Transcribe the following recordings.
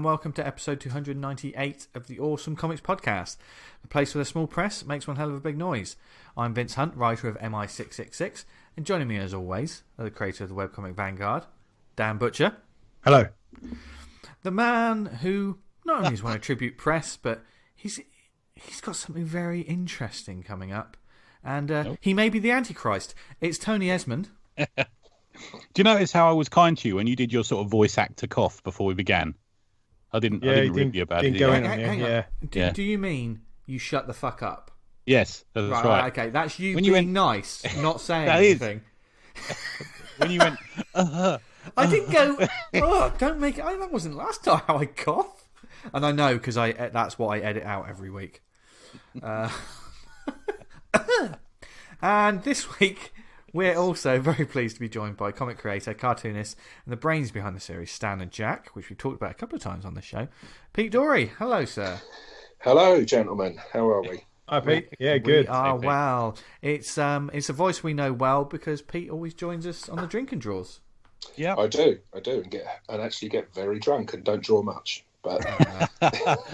and welcome to episode 298 of the Awesome Comics Podcast, the place with a small press makes one hell of a big noise. I'm Vince Hunt, writer of MI666, and joining me as always are the creator of the webcomic Vanguard, Dan Butcher. Hello. The man who not only has won a tribute press, but he's got something very interesting coming up, and he may be the Antichrist. It's Tony Esmond. Do you notice how I was kind to you when you did your sort of voice actor cough before we began? I didn't read you about it. Hang on. Do you mean you shut the fuck up? Yes, that's right. Okay, that's you when being nice, not saying anything. When you went, I didn't go, oh, don't make it. That wasn't last time how I cough. And I know because that's what I edit out every week. And this week, we're also very pleased to be joined by comic creator, cartoonist, and the brains behind the series, Stan and Jack, which we've talked about a couple of times on the show. Pete Doree, hello, sir. Hello, gentlemen. How are we? Hi, Pete. Yeah, good. Well. It's a voice we know well because Pete always joins us on the drink and draws. Yeah, I do, and actually get very drunk and don't draw much. But I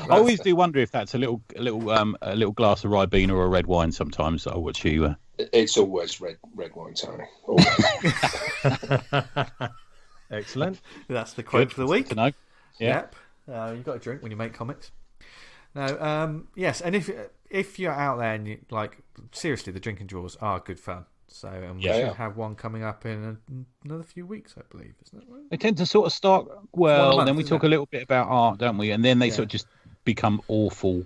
always do wonder if that's a little glass of Ribena or a red wine. Sometimes I watch you. It's always red wine, Tony. Always. Excellent. That's the quote for the week. To know. Yeah. Yep. You've got to drink when you make comics. Now, yes, and if you're out there and you like, seriously, the drink and draws are good fun. So we should have one coming up in another few weeks, I believe, isn't it? Right? They tend to sort of start well, and then we talk a little bit about art, don't we? And then they sort of just become awful,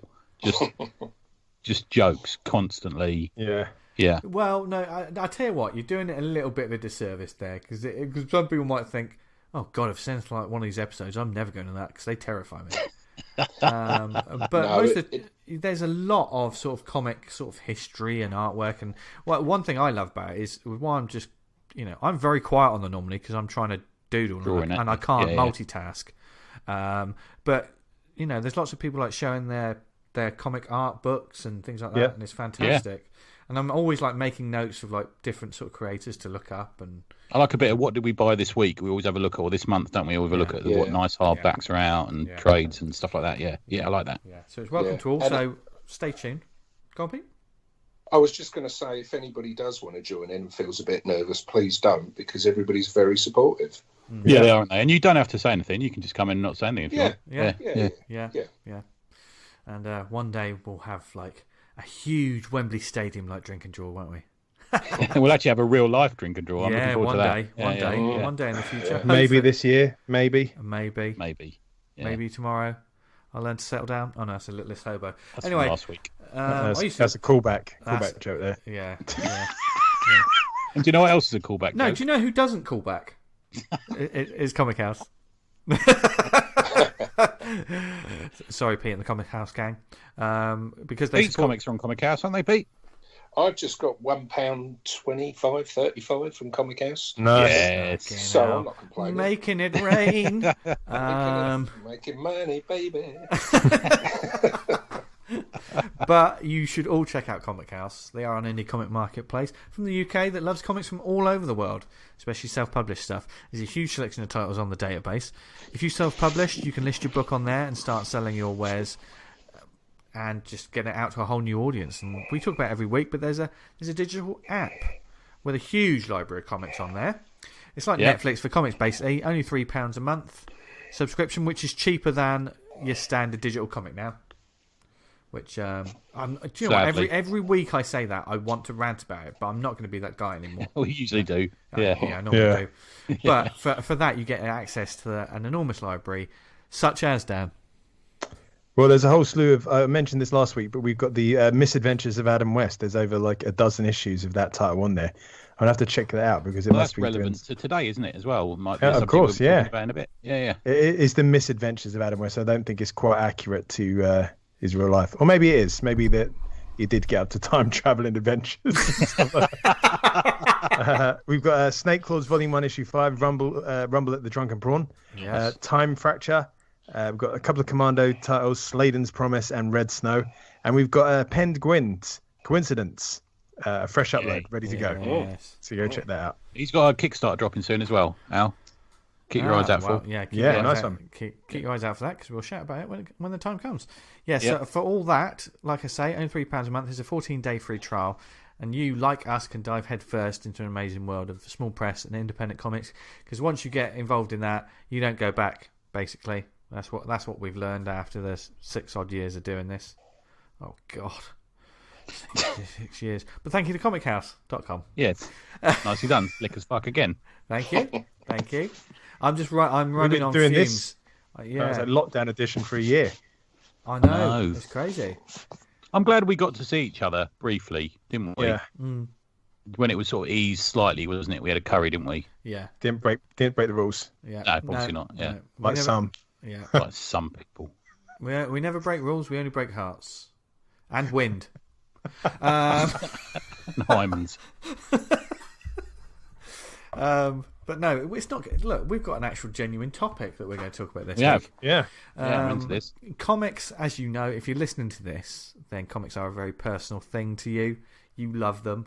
just jokes constantly. Yeah. Yeah. Well, no, I tell you what, you're doing it a little bit of a disservice there because some people might think, "Oh God, if it sounds like one of these episodes, I'm never going to that because they terrify me." But there's a lot of sort of comic sort of history and artwork, and one thing I love about it is why I'm just I'm very quiet on the normally because I'm trying to doodle and I can't multitask. But there's lots of people like showing their comic art books and things like that, and it's fantastic. And I'm always like making notes of like different sort of creators to look up. And I like a bit of what did we buy this week. We always have a look at, or this month, don't we? We have a look at what nice hardbacks are out and trades and stuff like that. Yeah, I like that. Yeah, so it's welcome to all. So stay tuned. Go on, Pete. I was just going to say, if anybody does want to join in and feels a bit nervous, please don't, because everybody's very supportive. Yeah, they are, aren't they? And you don't have to say anything. You can just come in and not say anything if you want. Yeah. And one day we'll have like a huge Wembley Stadium like drink and draw, won't we? We'll actually have a real life drink and draw. I'm looking forward to that. One day in the future. Maybe this year. Maybe. Maybe tomorrow. I'll learn to settle down. Oh no, that's a Littlest Hobo. That's anyway, last week. That's a callback joke there. Yeah. And do you know what else is a callback? No, joke? do you know who doesn't call back? It's Comic House. Sorry, Pete and the Comic House gang. Because Pete's comics are on Comic House, aren't they, Pete? I've just got £1.35 from Comic House. Nice. So I'm not complaining. Making it rain. Making money, baby. But you should all check out Comic House. They are an indie comic marketplace from the UK that loves comics from all over the world, especially self-published stuff. There's a huge selection of titles on the database. If you self-publish, you can list your book on there and start selling your wares and just get it out to a whole new audience. And we talk about it every week, but there's a digital app with a huge library of comics on there. It's like Netflix for comics, basically. Only £3 a month subscription, which is cheaper than your standard digital comic now. Which do you know what? Every week I say that I want to rant about it, but I'm not going to be that guy anymore. We usually do. I normally do. But for that you get access to an enormous library, such as Dan. Well, there's a whole slew of. I mentioned this last week, but we've got the Misadventures of Adam West. There's over like a dozen issues of that title on there. I'll have to check that out because it must be relevant to today, isn't it? As well, might be of course, about in a bit. Yeah. It is the Misadventures of Adam West. I don't think it's quite accurate to his real life, or maybe it is. Maybe that he did get up to time traveling adventures. We've got Snake Claws Volume 1, Issue 5, Rumble at the Drunken Prawn, Time Fracture. We've got a couple of Commando titles, Sladen's Promise and Red Snow, and we've got Penned Gwyn's Coincidence, a fresh upload ready to go. So go check that out. He's got a Kickstarter dropping soon as well, Al. Keep your eyes out for. Yeah, nice one. Keep your eyes out for that, because we'll chat about it when the time comes. Yeah, so for all that, like I say, only £3 a month. There's a 14-day free trial, and you, like us, can dive headfirst into an amazing world of small press and independent comics. Because once you get involved in that, you don't go back. Basically, that's what we've learned after the 6 odd years of doing this. Oh God. 6 years. But thank you to comichouse.com. Yes. Nicely done. Slick as fuck again. Thank you. I'm running on doing fumes. This. Yeah. It's a lockdown edition for a year. I know. It's crazy. I'm glad we got to see each other briefly, didn't we? Yeah. When it was sort of eased slightly, wasn't it? We had a curry, didn't we? Yeah. Didn't break the rules. Yeah. No, obviously not. Yeah. No. Like some. Yeah. Like some people. We never break rules. We only break hearts and wind. Diamonds. But no, it's not. Look, we've got an actual genuine topic that we're going to talk about this week. Yeah. I'm into this. Comics, as you know, if you're listening to this, then comics are a very personal thing to you. You love them.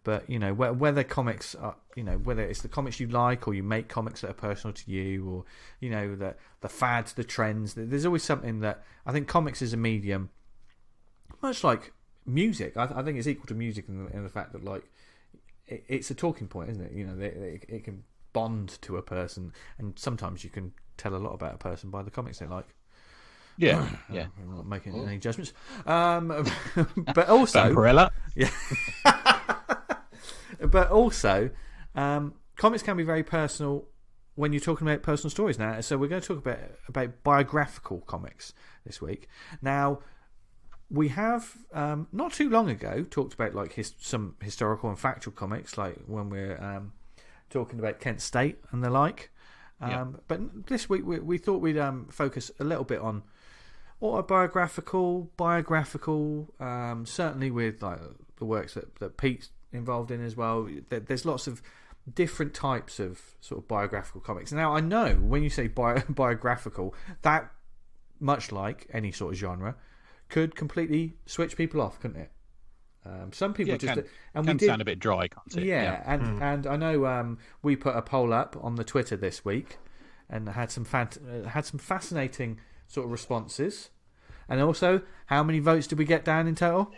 But, you know, whether comics are, you know, whether it's the comics you like or you make comics that are personal to you, or, you know, the fads, the trends, there's always something that I think comics is a medium, much like music. I think it's equal to music in the fact that, like, it's a talking point, isn't it? You know, it can bond to a person, and sometimes you can tell a lot about a person by the comics they like. Yeah. I'm not making any judgments. But also... Vampirella. Yeah. But also, comics can be very personal when you're talking about personal stories now. So we're going to talk about biographical comics this week. Now, we have, not too long ago, talked about like some historical and factual comics, like when we're talking about Kent State and the like. But this week we thought we'd focus a little bit on autobiographical, biographical, certainly with like the works that Pete's involved in as well. There's lots of different types of sort of biographical comics. Now, I know when you say biographical, that, much like any sort of genre, could completely switch people off, couldn't it? Some people can sound a bit dry, can't it? Yeah. And I know we put a poll up on the Twitter this week and had some fascinating sort of responses. And also, how many votes did we get down in total?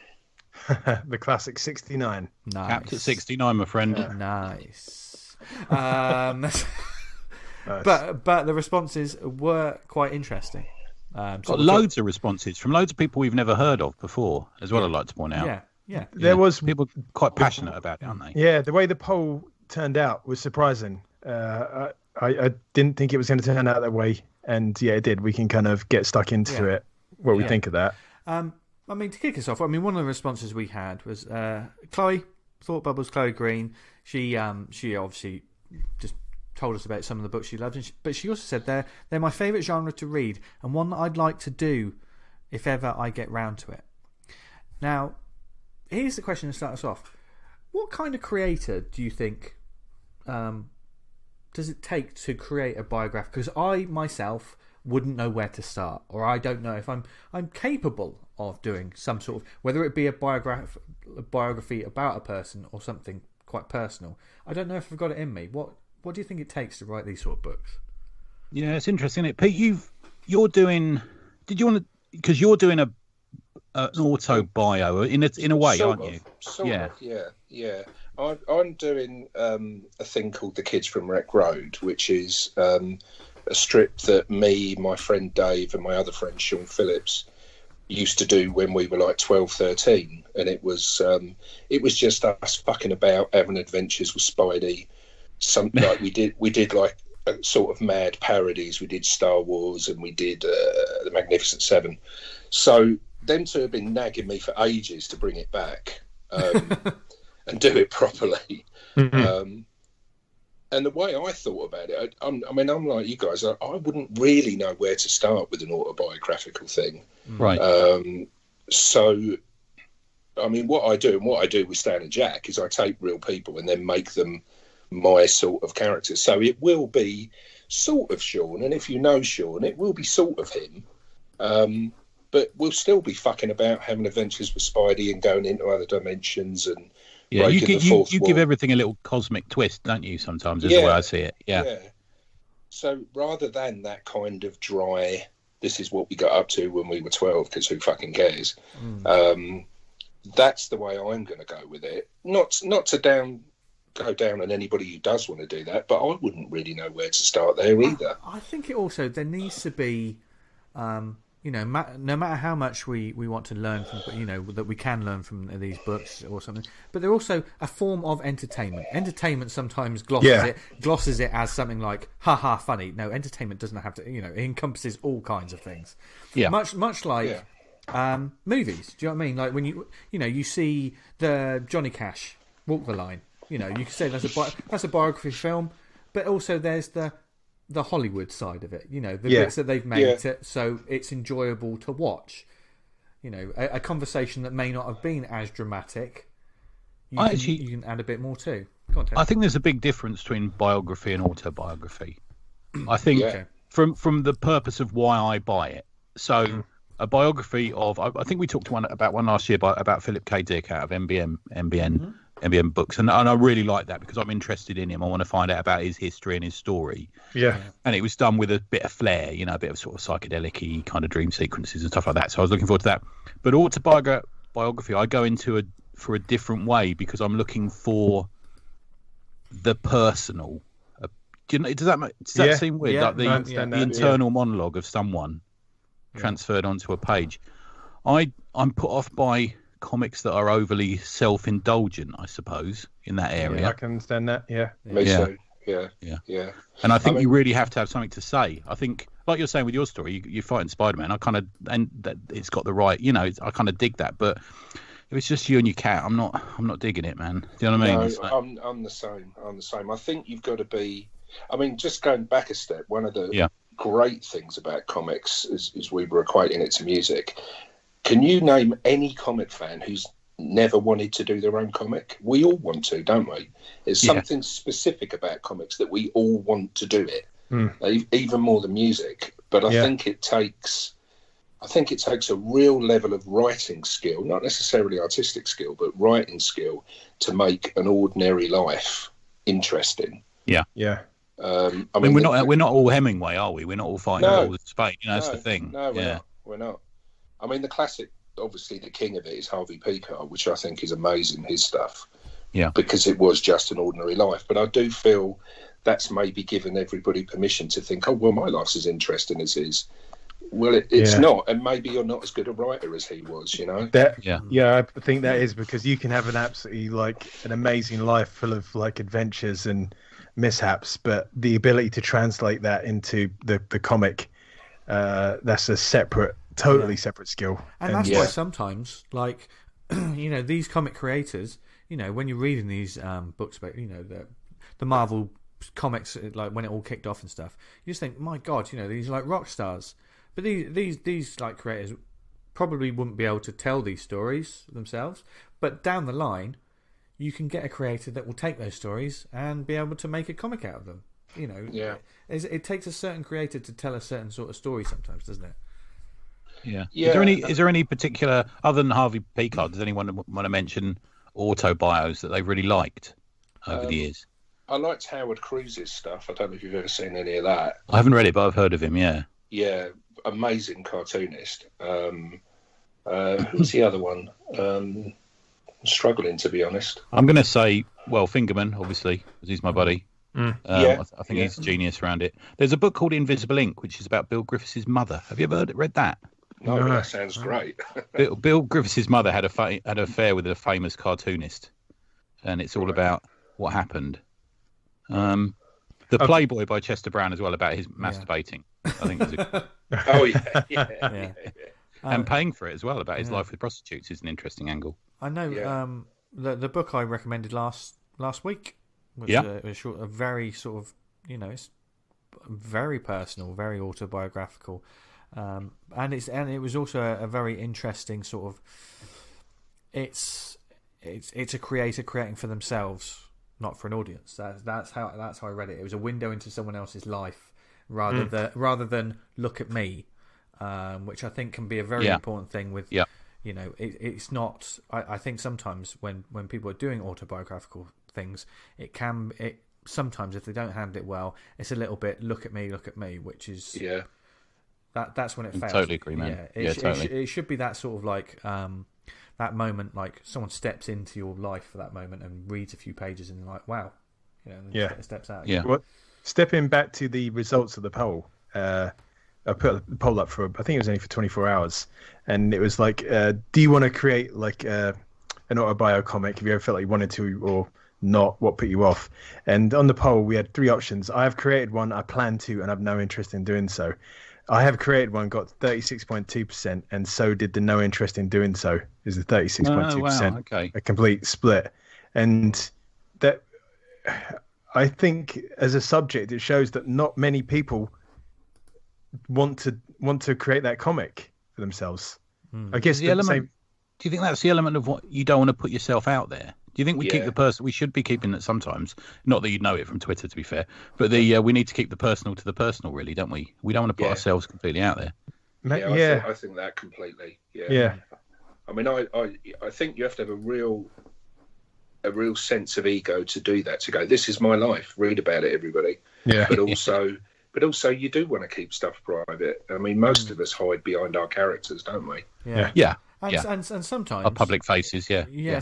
The classic 69. Nice. Capped at 69, my friend. Nice. Nice. But the responses were quite interesting. Got loads of responses from loads of people we've never heard of before, as well. I'd like to point out. Yeah. There was people quite passionate about it, aren't they? Yeah, the way the poll turned out was surprising. I didn't think it was going to turn out that way, and yeah, it did. We can kind of get stuck into it, what we think of that. I mean, to kick us off, one of the responses we had was Chloe, Thought Bubbles, Chloe Green. She obviously just told us about some of the books she loved, but she also said they're my favourite genre to read and one that I'd like to do if ever I get round to it. Now, here's the question to start us off. What kind of creator do you think does it take to create a biography? Because I, myself, wouldn't know where to start, or I don't know if I'm capable of doing some sort of, whether it be a biography about a person or something quite personal. I don't know if I've got it in me. What do you think it takes to write these sort of books? Yeah, it's interesting, isn't it? Pete, you're doing an auto bio in a way, aren't you? Sort of, yeah. I'm doing a thing called The Kids from Wreck Road, which is a strip that me, my friend Dave, and my other friend Sean Phillips used to do when we were like 12, 13, and it was just us fucking about, having adventures with Spidey. Something like we did like sort of mad parodies. We did Star Wars and we did the Magnificent Seven. So them two have been nagging me for ages to bring it back and do it properly. Mm-hmm. And the way I thought about it, I'm like you guys. I wouldn't really know where to start with an autobiographical thing. Right. So, I mean, what I do with Stan and Jack is I take real people and then make them my sort of characters. So it will be sort of Sean, and if you know Sean, it will be sort of him. But we'll still be fucking about, having adventures with Spidey and going into other dimensions and breaking the fourth wall. You give everything a little cosmic twist, don't you? Sometimes is the way I see it. Yeah. So rather than that kind of dry, this is what we got up to when we were 12, because who fucking cares? That's the way I'm going to go with it. Not to go down on anybody who does want to do that, but I wouldn't really know where to start there either. I think it also, there needs to be, no matter how much we want to learn from, that we can learn from these books or something, but they're also a form of entertainment. Entertainment sometimes glosses it as something like, haha, funny. No, entertainment doesn't have to, it encompasses all kinds of things. Yeah. Much like movies. Do you know what I mean? Like when you see the Johnny Cash Walk the Line. You can say that's a biography film, but also there's the Hollywood side of it. The bits that they've made so it's enjoyable to watch. A conversation that may not have been as dramatic. You can add a bit more too. Go on, Ted. I think there's a big difference between biography and autobiography. I think from the purpose of why I buy it. So a biography of, I think we talked about one last year about Philip K. Dick out of NBN books, and I really like that because I'm interested in him. I want to find out about his history and his story. Yeah. And it was done with a bit of flair, a bit of sort of psychedelic-y kind of dream sequences and stuff like that. So I was looking forward to that. But autobiography, I go into for a different way because I'm looking for the personal. Does that seem weird? Yeah, like the internal monologue of someone transferred onto a page. I'm put off by comics that are overly self-indulgent, I suppose, in that area. Yeah, I can understand that. Yeah. Me too. Yeah. And I think you really have to have something to say. I think, like you're saying with your story, you're fighting Spider-Man. And that it's got the right, I kind of dig that. But if it's just you and your cat, I'm not digging it, man. Do you know what I mean? No, I'm the same. I think you've got to be. I mean, just going back a step, one of the great things about comics is we were equating it to music. Can you name any comic fan who's never wanted to do their own comic? We all want to, don't we? There's something specific about comics that we all want to do it, even more than music. But I think it takes a real level of writing skill, not necessarily artistic skill, but writing skill to make an ordinary life interesting. Yeah. Yeah. I mean, we're not all Hemingway, are we? We're not all fighting all the Spain. That's the thing. No, we're not. I mean, the classic, obviously, the king of it is Harvey Pekar, which I think is amazing, his stuff. Yeah. Because it was just an ordinary life. But I do feel that's maybe given everybody permission to think, oh, well, my life's as interesting as his. Well, it's not. And maybe you're not as good a writer as he was, I think that is because you can have an absolutely, an amazing life full of, adventures and mishaps, but the ability to translate that into the comic, that's a totally separate skill. And that's why sometimes, these comic creators, when you're reading these books about, the Marvel comics, when it all kicked off and stuff, you just think, my God, these are rock stars. But these creators probably wouldn't be able to tell these stories themselves. But down the line, you can get a creator that will take those stories and be able to make a comic out of them. It takes a certain creator to tell a certain sort of story sometimes, doesn't it? Yeah. Is there any particular, other than Harvey Pekar, does anyone want to mention autobios that they've really liked over the years? I liked Howard Cruise's stuff. I don't know if you've ever seen any of that. I haven't read it, but I've heard of him. Yeah. Yeah, amazing cartoonist. Who's the other one? I'm struggling, to be honest. I'm going to say, Fingerman, obviously, because he's my buddy. I think he's a genius around it. There's a book called Invisible Ink, which is about Bill Griffiths' mother. Have you ever read that? No, that sounds great. Bill Griffiths' mother had an affair with a famous cartoonist, and it's all about what happened. The Playboy by Chester Brown as well, about his masturbating. I think it's and paying for it as well, about his life with prostitutes is an interesting angle. I know. The book I recommended last week was a very sort of, it's very personal, very autobiographical, and it was also a very interesting sort of. It's a creator creating for themselves, not for an audience. That's how I read it. It was a window into someone else's life rather than look at me, which I think can be a very important thing with. Yeah. It's not. I think sometimes when people are doing autobiographical things, sometimes if they don't handle it well, it's a little bit look at me, which is that's when it fails. Totally agree, man. It should be that sort of like that moment, like someone steps into your life for that moment and reads a few pages and like, wow, and steps out. Yeah. Well, stepping back to the results of the poll, I put the poll up for, I think it was only for 24 hours, and it was like, do you want to create like an autobio comic? Have you ever felt like you wanted to or not? What put you off? And on the poll, we had 3 options. I have created one, I plan to, and I have no interest in doing so. I have created one, got 36.2%, and so did the no interest in doing so, is the 36.2%. Wow. Okay. A complete split. And that, I think, as a subject, it shows that not many people want to create that comic for themselves. I guess the element. Do you think that's the element of what you don't want to put yourself out there? Do you think we keep the person? We should be keeping it sometimes. Not that you know it from Twitter, to be fair, but we need to keep the personal to the personal, really, don't we? We don't want to put ourselves completely out there. I think that completely. Yeah. I mean, I think you have to have a real sense of ego to do that. To go, this is my life. Read about it, everybody. Yeah. But also, you do want to keep stuff private. I mean, most of us hide behind our characters, don't we? Yeah. And sometimes our public faces,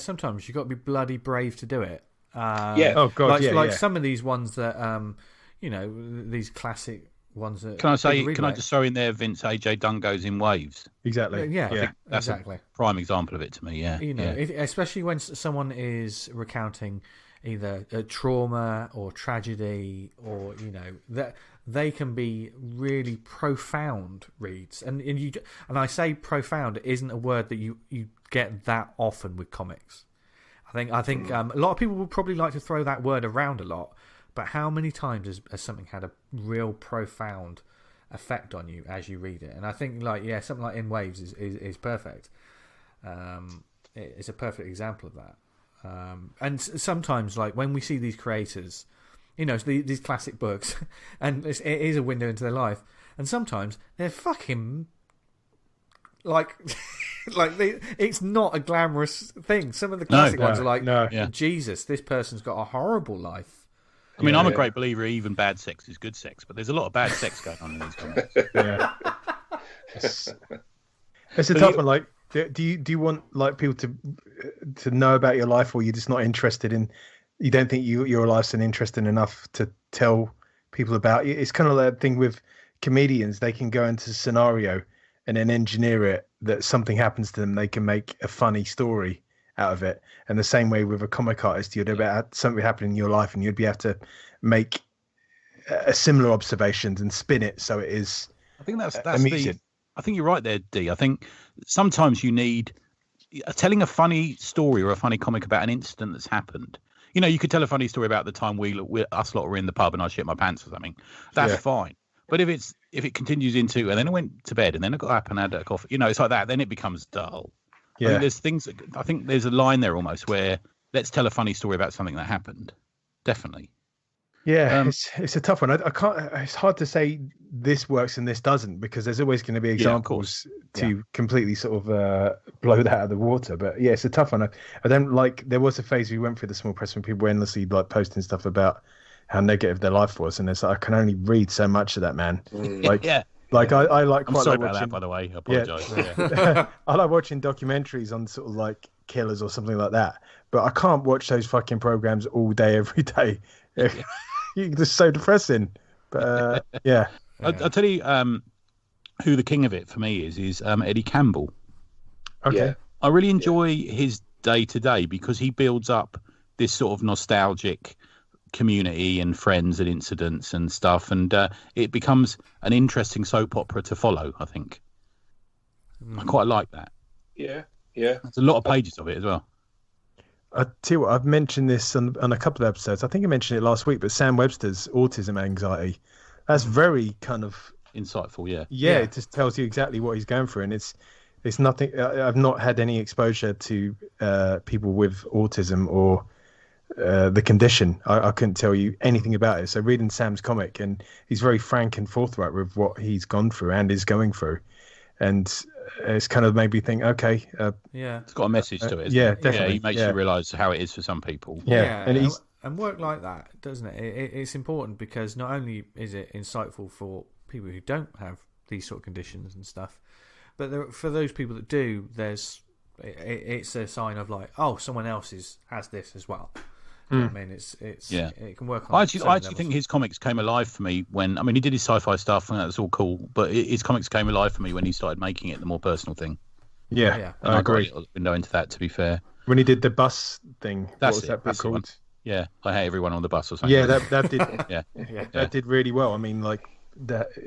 sometimes you've got to be bloody brave to do it. Oh God, like some of these ones that these classic ones that. Can I just throw in there Vince AJ Dungo's In Waves? Exactly. Yeah. I think that's a prime example of it to me. Yeah. Especially when someone is recounting either a trauma or tragedy, or that they can be really profound reads, and I say profound isn't a word that you get that often with comics. I think a lot of people would probably like to throw that word around a lot, but how many times has something had a real profound effect on you as you read it? And I think something like In Waves is perfect. It's a perfect example of that. And sometimes, like when we see these creators, these classic books, and it is a window into their life, and sometimes they're fucking like it's not a glamorous thing. Some of the classic ones are like, Jesus, this person's got a horrible life. I mean, I'm a great believer even bad sex is good sex, but there's a lot of bad sex going on in these comics. Yeah. It's a tough one. Like, do you want like people to know about your life, or you're just not interested in? You don't think your life's interesting enough to tell people about you? It's kind of that thing with comedians. They can go into a scenario and then engineer it that something happens to them. They can make a funny story out of it. And the same way with a comic artist, you'd about something happening in your life, and you'd be able to make a similar observations and spin it so it is. I think that's amusing. I think you're right there, D. I think sometimes you need telling a funny story or a funny comic about an incident that's happened. You could tell a funny story about the time us lot were in the pub and I shit my pants or something. That's fine. But if it continues into, and then I went to bed and then I got up and had a coffee, it's like that, then it becomes dull. Yeah. I think there's a line there almost where let's tell a funny story about something that happened. Definitely. Yeah, it's a tough one. I can't. It's hard to say this works and this doesn't, because there's always going to be examples to completely sort of blow that out of the water. But yeah, it's a tough one. I don't like. There was a phase we went through the small press when people were endlessly like posting stuff about how negative their life was, and it's like, I can only read so much of that, man. Like, like I like. I'm quite sorry like about watching, that, by the way. I apologise. Yeah. I like watching documentaries on sort of like killers or something like that, but I can't watch those fucking programs all day every day. It's just so depressing. But I'll tell you who the king of it for me is Eddie Campbell. Okay. I really enjoy his day to day because he builds up this sort of nostalgic community and friends and incidents and stuff, and it becomes an interesting soap opera to follow, I think. I quite like that. Yeah. There's a lot of pages of it as well. I tell you what, I've mentioned this on a couple of episodes. I think I mentioned it last week, but Sam Webster's autism anxiety, that's very kind of insightful. Yeah, it just tells you exactly what he's going through, and it's nothing. I've not had any exposure to people with autism or the condition. I couldn't tell you anything about it. So reading Sam's comic, and he's very frank and forthright with what he's gone through and is going through, and it's kind of made me think, okay, it's got a message to it. Definitely. He makes you realise how it is for some people. And And work like that, doesn't it? It's important because not only is it insightful for people who don't have these sort of conditions and stuff, but for those people that do, it's a sign of like, oh, someone else has this as well. I mean, it can work on. I actually think his comics came alive for me when, I mean, he did his sci-fi stuff and that's all cool, but his comics came alive for me when he started making it the more personal thing. Yeah, and I agree. got a little window into that, to be fair. When he did the bus thing, That's what was that book called? Yeah, I hate everyone on the bus or something. Yeah, that did. yeah, that did really well. I mean, like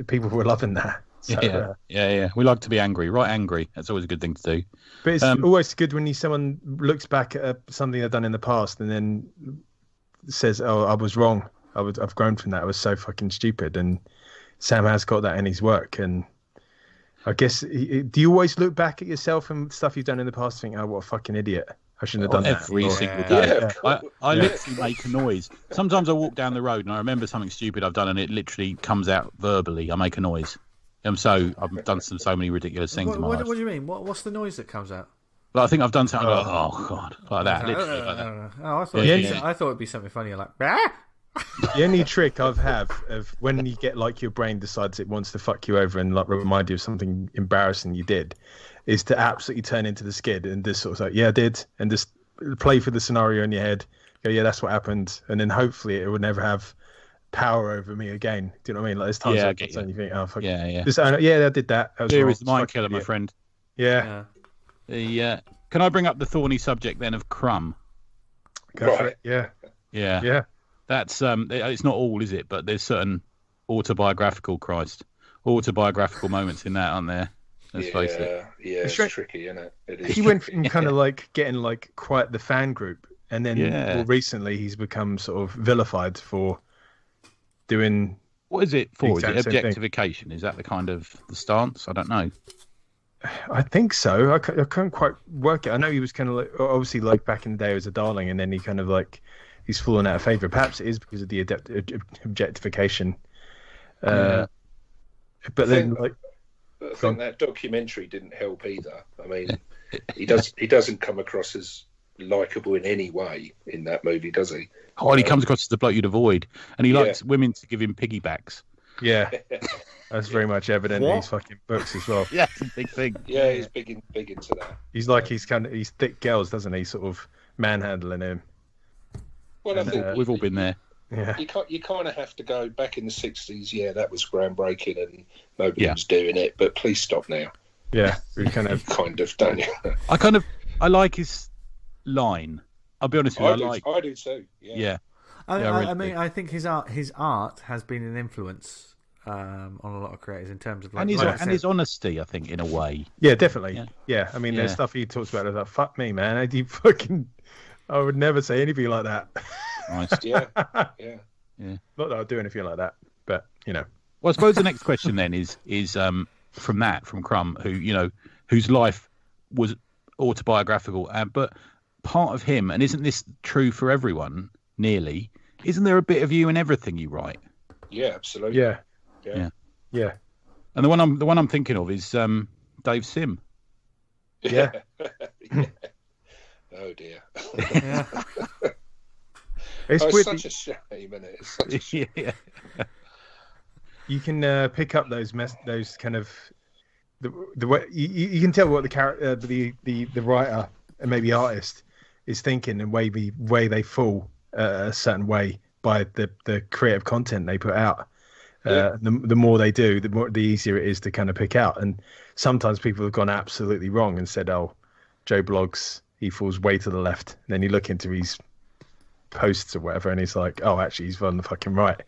people were loving that. So, yeah. We like to be angry, right? Angry. That's always a good thing to do. But it's always good when someone looks back at something they've done in the past and then says, "Oh, I was wrong. I've grown from that. I was so fucking stupid." And Sam has got that in his work. And I guess, do you always look back at yourself and stuff you've done in the past, and think, "Oh, what a fucking idiot! I shouldn't have done that." Every single day. I literally make a noise. Sometimes I walk down the road and I remember something stupid I've done, and it literally comes out verbally. I make a noise. I've done so many ridiculous things in my life. What do you mean? What's the noise that comes out? Well, I think I've done something like, oh god, like that. Literally like that. Oh, I thought it'd be something funny like. Bah! The only trick I've of when you get like your brain decides it wants to fuck you over and like remind you of something embarrassing you did, is to absolutely turn into the skid and just sort of like, yeah, I did, and just play for the scenario in your head. Go, yeah, that's what happened, and then hopefully it would never have power over me again. Do you know what I mean? Like there's times like you think, oh fuck, yeah. Just, I did that. Fear is the mind killer, my friend. Yeah. Can I bring up the thorny subject then of Crumb? Go for it. Yeah. That's it's not all, is it? But there's certain autobiographical moments in that, aren't there? Let's face it. Yeah, it's tricky, isn't it? He went from kind of like getting like quite the fan group, and then more recently he's become sort of vilified for doing. What is it for? Is it objectification? Is that the kind of the stance? I don't know. I think so. I can't quite work it. I know he was kind of like, obviously like back in the day as a darling, and then he kind of like he's fallen out of favour. Perhaps it is because of the objectification. But then like. I think that documentary didn't help either. I mean, he doesn't come across as likable in any way in that movie, does he? Oh, he comes across as the bloke you'd avoid, and he likes women to give him piggybacks. Yeah, that's very much evident in his fucking books as well. Yeah, it's a big thing. Yeah, he's big into that. He's like he's thick girls, doesn't he? Sort of manhandling him. Well, I think we've all been there. Yeah, you kind of have to go back in the 60s. Yeah, that was groundbreaking, and nobody was doing it. But please stop now. Yeah, we kind of don't you? I like his line. I'll be honest with you. I do too. Yeah. I mean, I think his art has been an influence on a lot of creators in terms of like, and his honesty. I think in a way. Yeah, definitely. Yeah. I mean, there's stuff he talks about. Like, fuck me, man. I would never say anything like that. Nice. Yeah. Not that I'd do anything like that, but you know. Well, I suppose the next question then is from Crumb, whose life was autobiographical, but part of him, and isn't this true for everyone? Nearly, isn't there a bit of you in everything you write? Yeah, absolutely. Yeah. And the one I'm thinking of is Dave Sim. Yeah. Oh dear. Yeah. It's such a shame, isn't it? It's such a shame. Yeah. You can pick up those kind of the way you can tell what the character, the writer and maybe artist is thinking, and way they fall a certain way by the creative content they put out. The more they do, the easier it is to kind of pick out. And sometimes people have gone absolutely wrong and said, "Oh, Joe Bloggs, he falls way to the left." And then you look into his posts or whatever, and he's like, "Oh, actually, he's on the fucking right."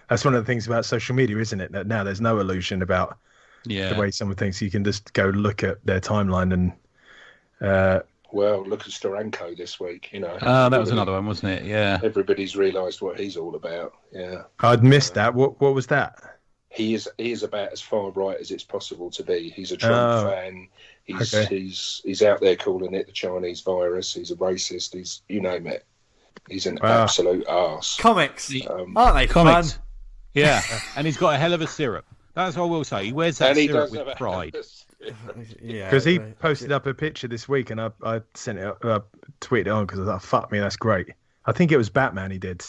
That's one of the things about social media, isn't it? That now there's no illusion about the way someone thinks. You can just go look at their timeline and. Well, look at Steranko this week. that was another one, wasn't it? Yeah. Everybody's realised what he's all about. Yeah. I'd missed that. What was that? He is about as far right as it's possible to be. He's a Trump fan. He's out there calling it the Chinese virus. He's a racist. He's, you name it. He's an absolute arse. Comics, aren't they? Comics. Fun? Yeah, and he's got a hell of a syrup. That's what I will say. He wears that syrup with pride. Yeah, because he posted up a picture this week, and I sent it, tweeted it on because I thought, "Fuck me, that's great." I think it was Batman he did.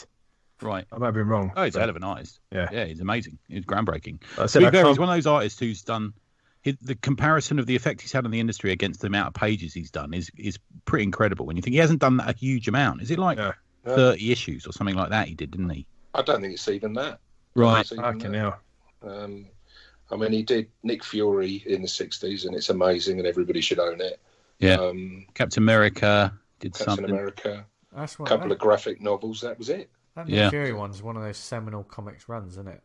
Right. I might have been wrong. Oh, he's a hell of an artist. Yeah. Yeah, he's amazing. He's groundbreaking. He's one of those artists who's done the comparison of the effect he's had on the industry against the amount of pages he's done is pretty incredible. When you think he hasn't done that a huge amount, is it like 30 issues or something like that? He did, didn't he? I don't think it's even that. Right. Fucking hell. I mean, he did Nick Fury in the 60s, and it's amazing, and everybody should own it. Yeah. Captain America did Captain something. America. That's A couple of graphic novels. That was it. That Nick Fury one's one of those seminal comics runs, isn't it?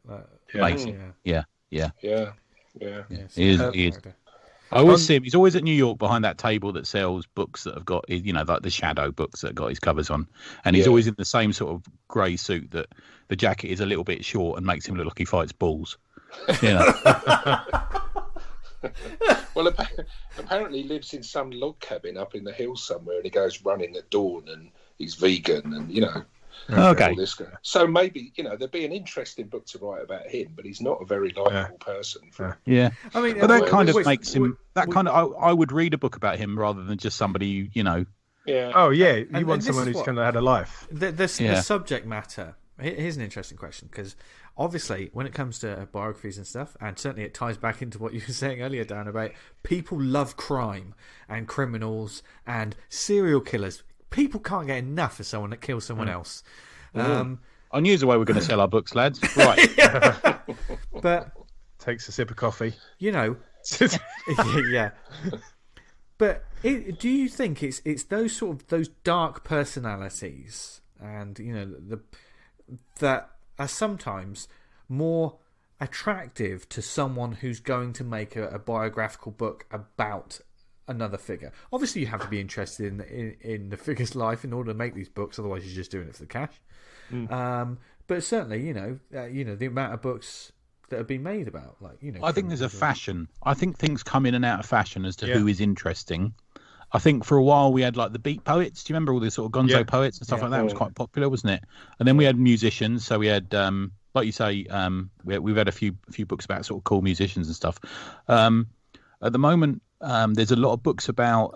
Amazing. Yeah. Yeah. He is. I always see him. He's always at New York behind that table that sells books that have got, like the Shadow books that have got his covers on. And he's always in the same sort of grey suit that the jacket is a little bit short and makes him look like he fights bulls. Well, apparently he lives in some log cabin up in the hills somewhere, and he goes running at dawn, and he's vegan, and all this guy. So maybe there'd be an interesting book to write about him, but he's not a very likable person. I mean, but that kind of makes him. I would read a book about him rather than just somebody. Yeah. Oh yeah, you want someone who's kind of had a life. The subject matter. Here's an interesting question, because obviously when it comes to biographies and stuff, and certainly it ties back into what you were saying earlier, Dan, about people love crime and criminals and serial killers. People can't get enough of someone that kills someone else. I knew the way we're going to sell our books, lads. Right. But takes a sip of coffee. Yeah. But do you think it's those dark personalities and that are sometimes more attractive to someone who's going to make a biographical book about another figure? Obviously, you have to be interested in the figure's life in order to make these books. Otherwise, you're just doing it for the cash. But certainly, the amount of books that have been made about, I think there's a fashion. I think things come in and out of fashion as to who is interesting. I think for a while we had like the beat poets. Do you remember all the sort of gonzo poets and stuff like that? It was quite popular, wasn't it? And then we had musicians. So we had, like you say, we've had a few books about sort of cool musicians and stuff. At the moment, there's a lot of books about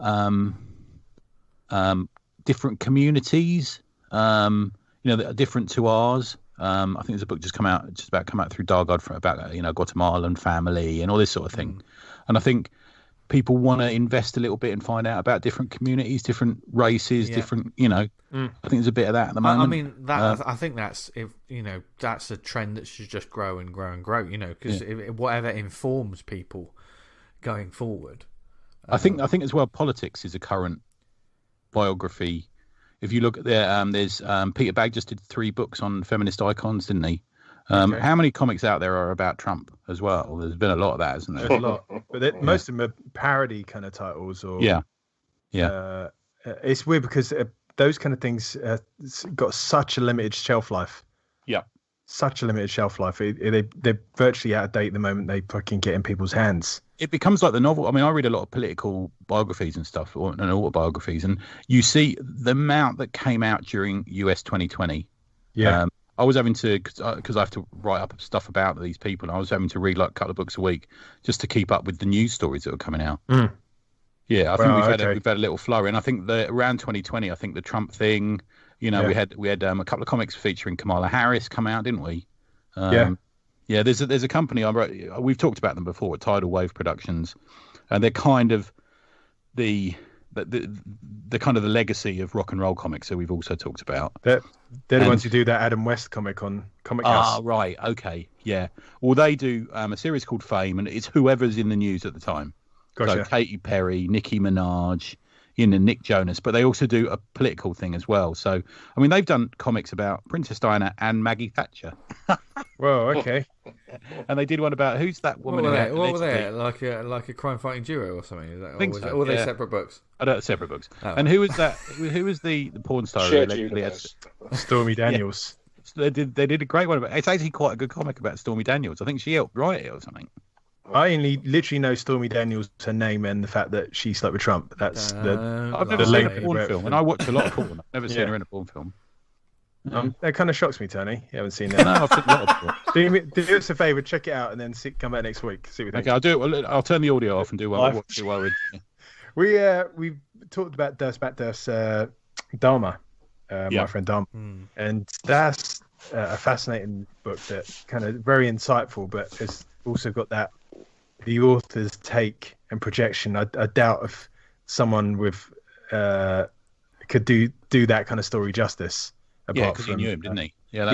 different communities, that are different to ours. I think there's a book just come out through Dargard about Guatemalan family and all this sort of thing. And I think people want to invest a little bit and find out about different communities, different races, different. I think there's a bit of that at the moment. I mean, I think that's that's a trend that should just grow and grow and grow. Because whatever informs people going forward. I think as well, politics is a current biography. If you look at there's Peter Bagg just did 3 books on feminist icons, didn't he? How many comics out there are about Trump as well? There's been a lot of that, isn't there? There's a lot, but most of them are parody kind of titles. Or it's weird because those kind of things got such a limited shelf life. Yeah, such a limited shelf life. They're virtually out of date the moment they fucking get in people's hands. It becomes like the novel. I mean, I read a lot of political biographies and stuff, and autobiographies, and you see the amount that came out during US 2020. Yeah. I was having to, because I have to write up stuff about these people, and I was having to read like a couple of books a week just to keep up with the news stories that were coming out. Yeah, I think we've had a little flurry, and I think around 2020, I think the Trump thing, we had a couple of comics featuring Kamala Harris come out, didn't we? Yeah. There's a company we've talked about them before, Tidal Wave Productions, and they're kind of the kind of the legacy of rock and roll comics that we've also talked about. They're the ones who do that Adam West comic on Comic House. Right, okay, yeah. Well, they do a series called Fame, and it's whoever's in the news at the time. Gotcha. So Katy Perry, Nicki Minaj, Nick Jonas, but they also do a political thing as well. So, I mean, they've done comics about Princess Diana and Maggie Thatcher. Whoa, okay. And they did one about who's that woman? What were they? Like a crime-fighting duo or something? Is that? I think so. Or were they separate books? Separate books. Oh. And who was that? Who was the porn star? Stormy Daniels. Yeah. They did a great one about. It's actually quite a good comic about Stormy Daniels. I think she helped write it or something. I only literally know Stormy Daniels, her name, and the fact that she slept with Trump. That's I've never seen a porn film, and I watch a lot of porn. I've never seen her in a porn film. That kind of shocks me, Tony. You haven't seen that. No, I've seen a lot of porn. Do us a favour, check it out, and then come back next week. See what you think. Okay, I'll do it. I'll turn the audio off and do while we. We talked about Durst Dharma. My Friend Dom, and that's a fascinating book that kind of very insightful, but it's also got that the author's take and projection. I doubt if someone with could do that kind of story justice. Yeah, because he knew him, didn't he? Yeah,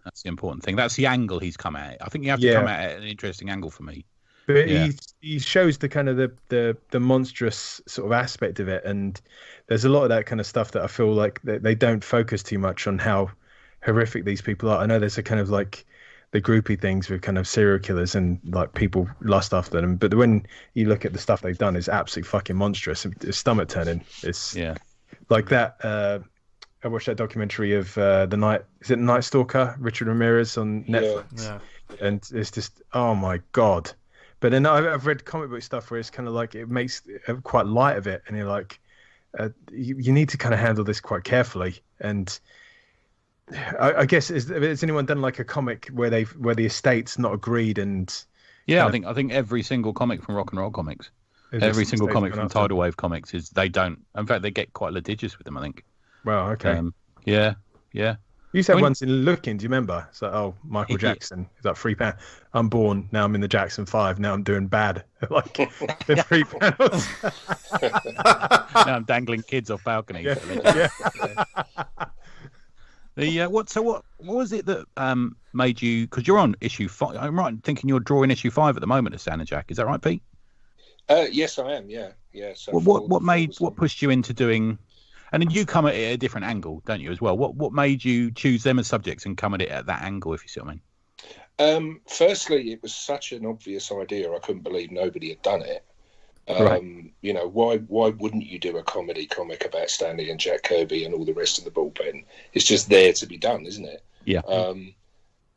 that's the important thing. That's the angle he's come at. I think you have to come at it at an interesting angle for me. But he shows the kind of the monstrous sort of aspect of it, and there's a lot of that kind of stuff that I feel like they don't focus too much on how horrific these people are. I know there's a kind of like the groupie things with kind of serial killers and like people lust after them, but when you look at the stuff they've done, it's absolutely fucking monstrous. It's stomach turning. It's like that. I watched that documentary of the Night Stalker, Richard Ramirez on Netflix, and it's just, oh my god. But then I've read comic book stuff where it's kind of like it makes quite light of it, and you're like, you need to kind of handle this quite carefully. And I guess has anyone done like a comic where the estate's not agreed? And I think every single comic from Rock and Roll Comics, every single comic from Tidal Wave Comics they don't. In fact, they get quite litigious with them, I think. Wow. Okay. Yeah. You said once in Looking, do you remember? It's like, Michael Jackson. He's like £3. I'm born, now I'm in the Jackson 5, now I'm doing bad. Like the £3. Now I'm dangling kids off balconies. What was it that made you? Because you're on issue 5. I'm right in thinking you're drawing issue 5 at the moment of Stan and Jack. Is that right, Pete? Yes, I am. Yeah. So what pushed you into doing? And then you come at it at a different angle, don't you, as well? What made you choose them as subjects and come at it at that angle, if you see what I mean? Firstly, it was such an obvious idea. I couldn't believe nobody had done it. Right. You know, why wouldn't you do a comedy comic about Stanley and Jack Kirby and all the rest of the bullpen? It's just there to be done, isn't it? Yeah.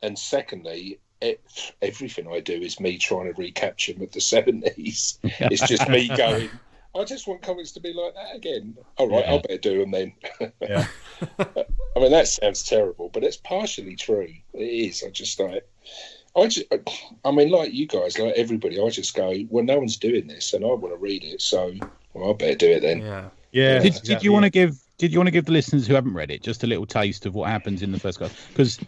And secondly, everything I do is me trying to recapture them of the 70s. It's just me going, I just want comics to be like that again. All right, I better do them then. I mean, that sounds terrible, but it's partially true. It is. I mean, like you guys, like everybody, I just go, well, no one's doing this, and I want to read it, so I better do it then. Yeah. Did you want to give the listeners who haven't read it just a little taste of what happens in the first guy? Because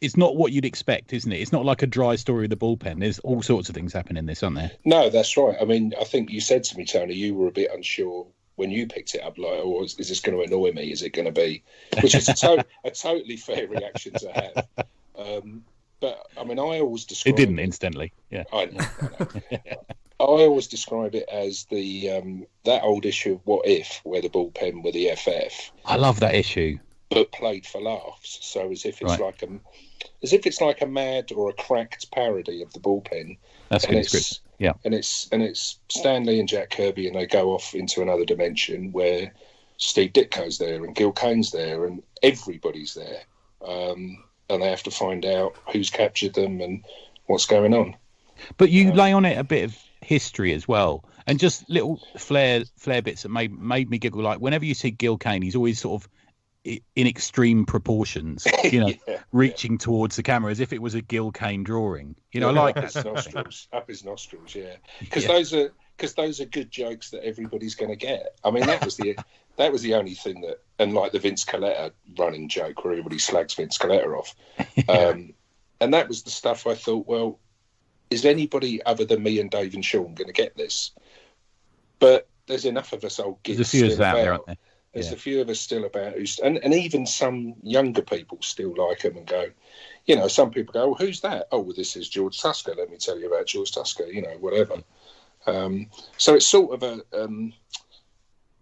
it's not what you'd expect, isn't it? It's not like a dry story of the bullpen. There's all sorts of things happening in this, aren't there? No, that's right. I mean, I think you said to me, Tony, you were a bit unsure when you picked it up, like, oh, is this going to annoy me? Is it going to be? Which is a totally fair reaction to have. But, I mean, I always describe it. Didn't, incidentally. Yeah. I know. I always describe it as the that old issue of What If, where the bullpen were the FF. I love that issue. But played for laughs. So as if it's like a mad or a cracked parody of the bullpen. That's good script. Yeah. And it's Stanley and Jack Kirby, and they go off into another dimension where Steve Ditko's there and Gil Kane's there and everybody's there. And they have to find out who's captured them and what's going on. But you lay on it a bit of history as well, and just little flair bits that made me giggle. Like whenever you see Gil Kane, he's always sort of in extreme proportions, you know, reaching towards the camera as if it was a Gil Kane drawing. You know, I like that. Up his nostrils, because those are good jokes that everybody's going to get. I mean, that was the only thing that, and like the Vince Coletta running joke where everybody slags Vince Coletta off, and that was the stuff I thought, well, is anybody other than me and Dave and Sean going to get this? But there's enough of us old gits. There's a few of us out there, aren't there? There's a few of us still about, and even some younger people still like them and go, you know, some people go, well, who's that? Oh, well, this is George Tusker. Let me tell you about George Tusker, you know, whatever. So it's sort of a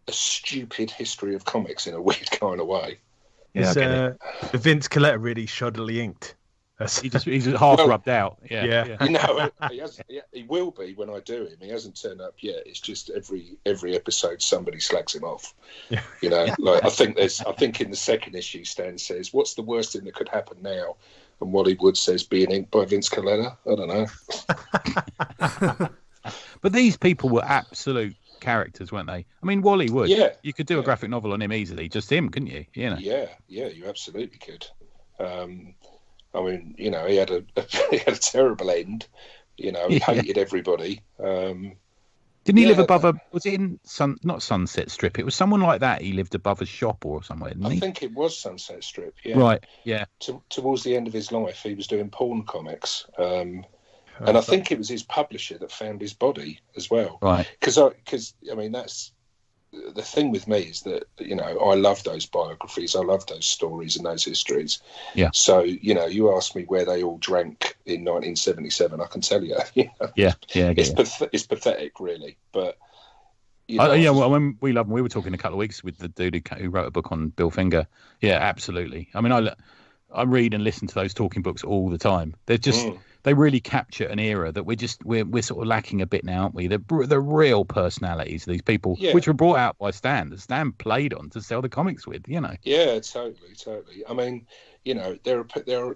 stupid history of comics in a weird kind of way. The Vince Coletta really shoddily inked. He's half rubbed out. Yeah. You know, he will be when I do him. He hasn't turned up yet. It's just every episode somebody slags him off. Yeah. You know, like I think in the second issue, Stan says, "What's the worst thing that could happen now?" And Wally Wood says, "Being inked by Vince Coletta." I don't know. But these people were absolute characters, weren't they? I mean, Wally Wood. Yeah. You could do a graphic novel on him easily, just him, couldn't you? You know. Yeah, you absolutely could. I mean, you know, he had a terrible end. You know, he hated everybody. Didn't he live above a? Was it in not Sunset Strip? It was someone like that. He lived above a shop or somewhere. Didn't he? I think it was Sunset Strip. Yeah. Right. Yeah. Towards the end of his life, he was doing porn comics, and I think it was his publisher that found his body as well. Right. Because I mean, that's the thing with me, is that, you know, I love those biographies. I love those stories and those histories. Yeah. So, you know, you asked me where they all drank in 1977. I can tell you. You know, Yeah. it's pathetic, really. But you know, well, when we were talking a couple of weeks with the dude who wrote a book on Bill Finger. Yeah, absolutely. I mean, I read and listen to those talking books all the time. They're just they really capture an era that we're sort of lacking a bit now, aren't we? The real personalities of these people, which were brought out by Stan, that Stan played on to sell the comics with, you know. Yeah, totally. I mean, you know, there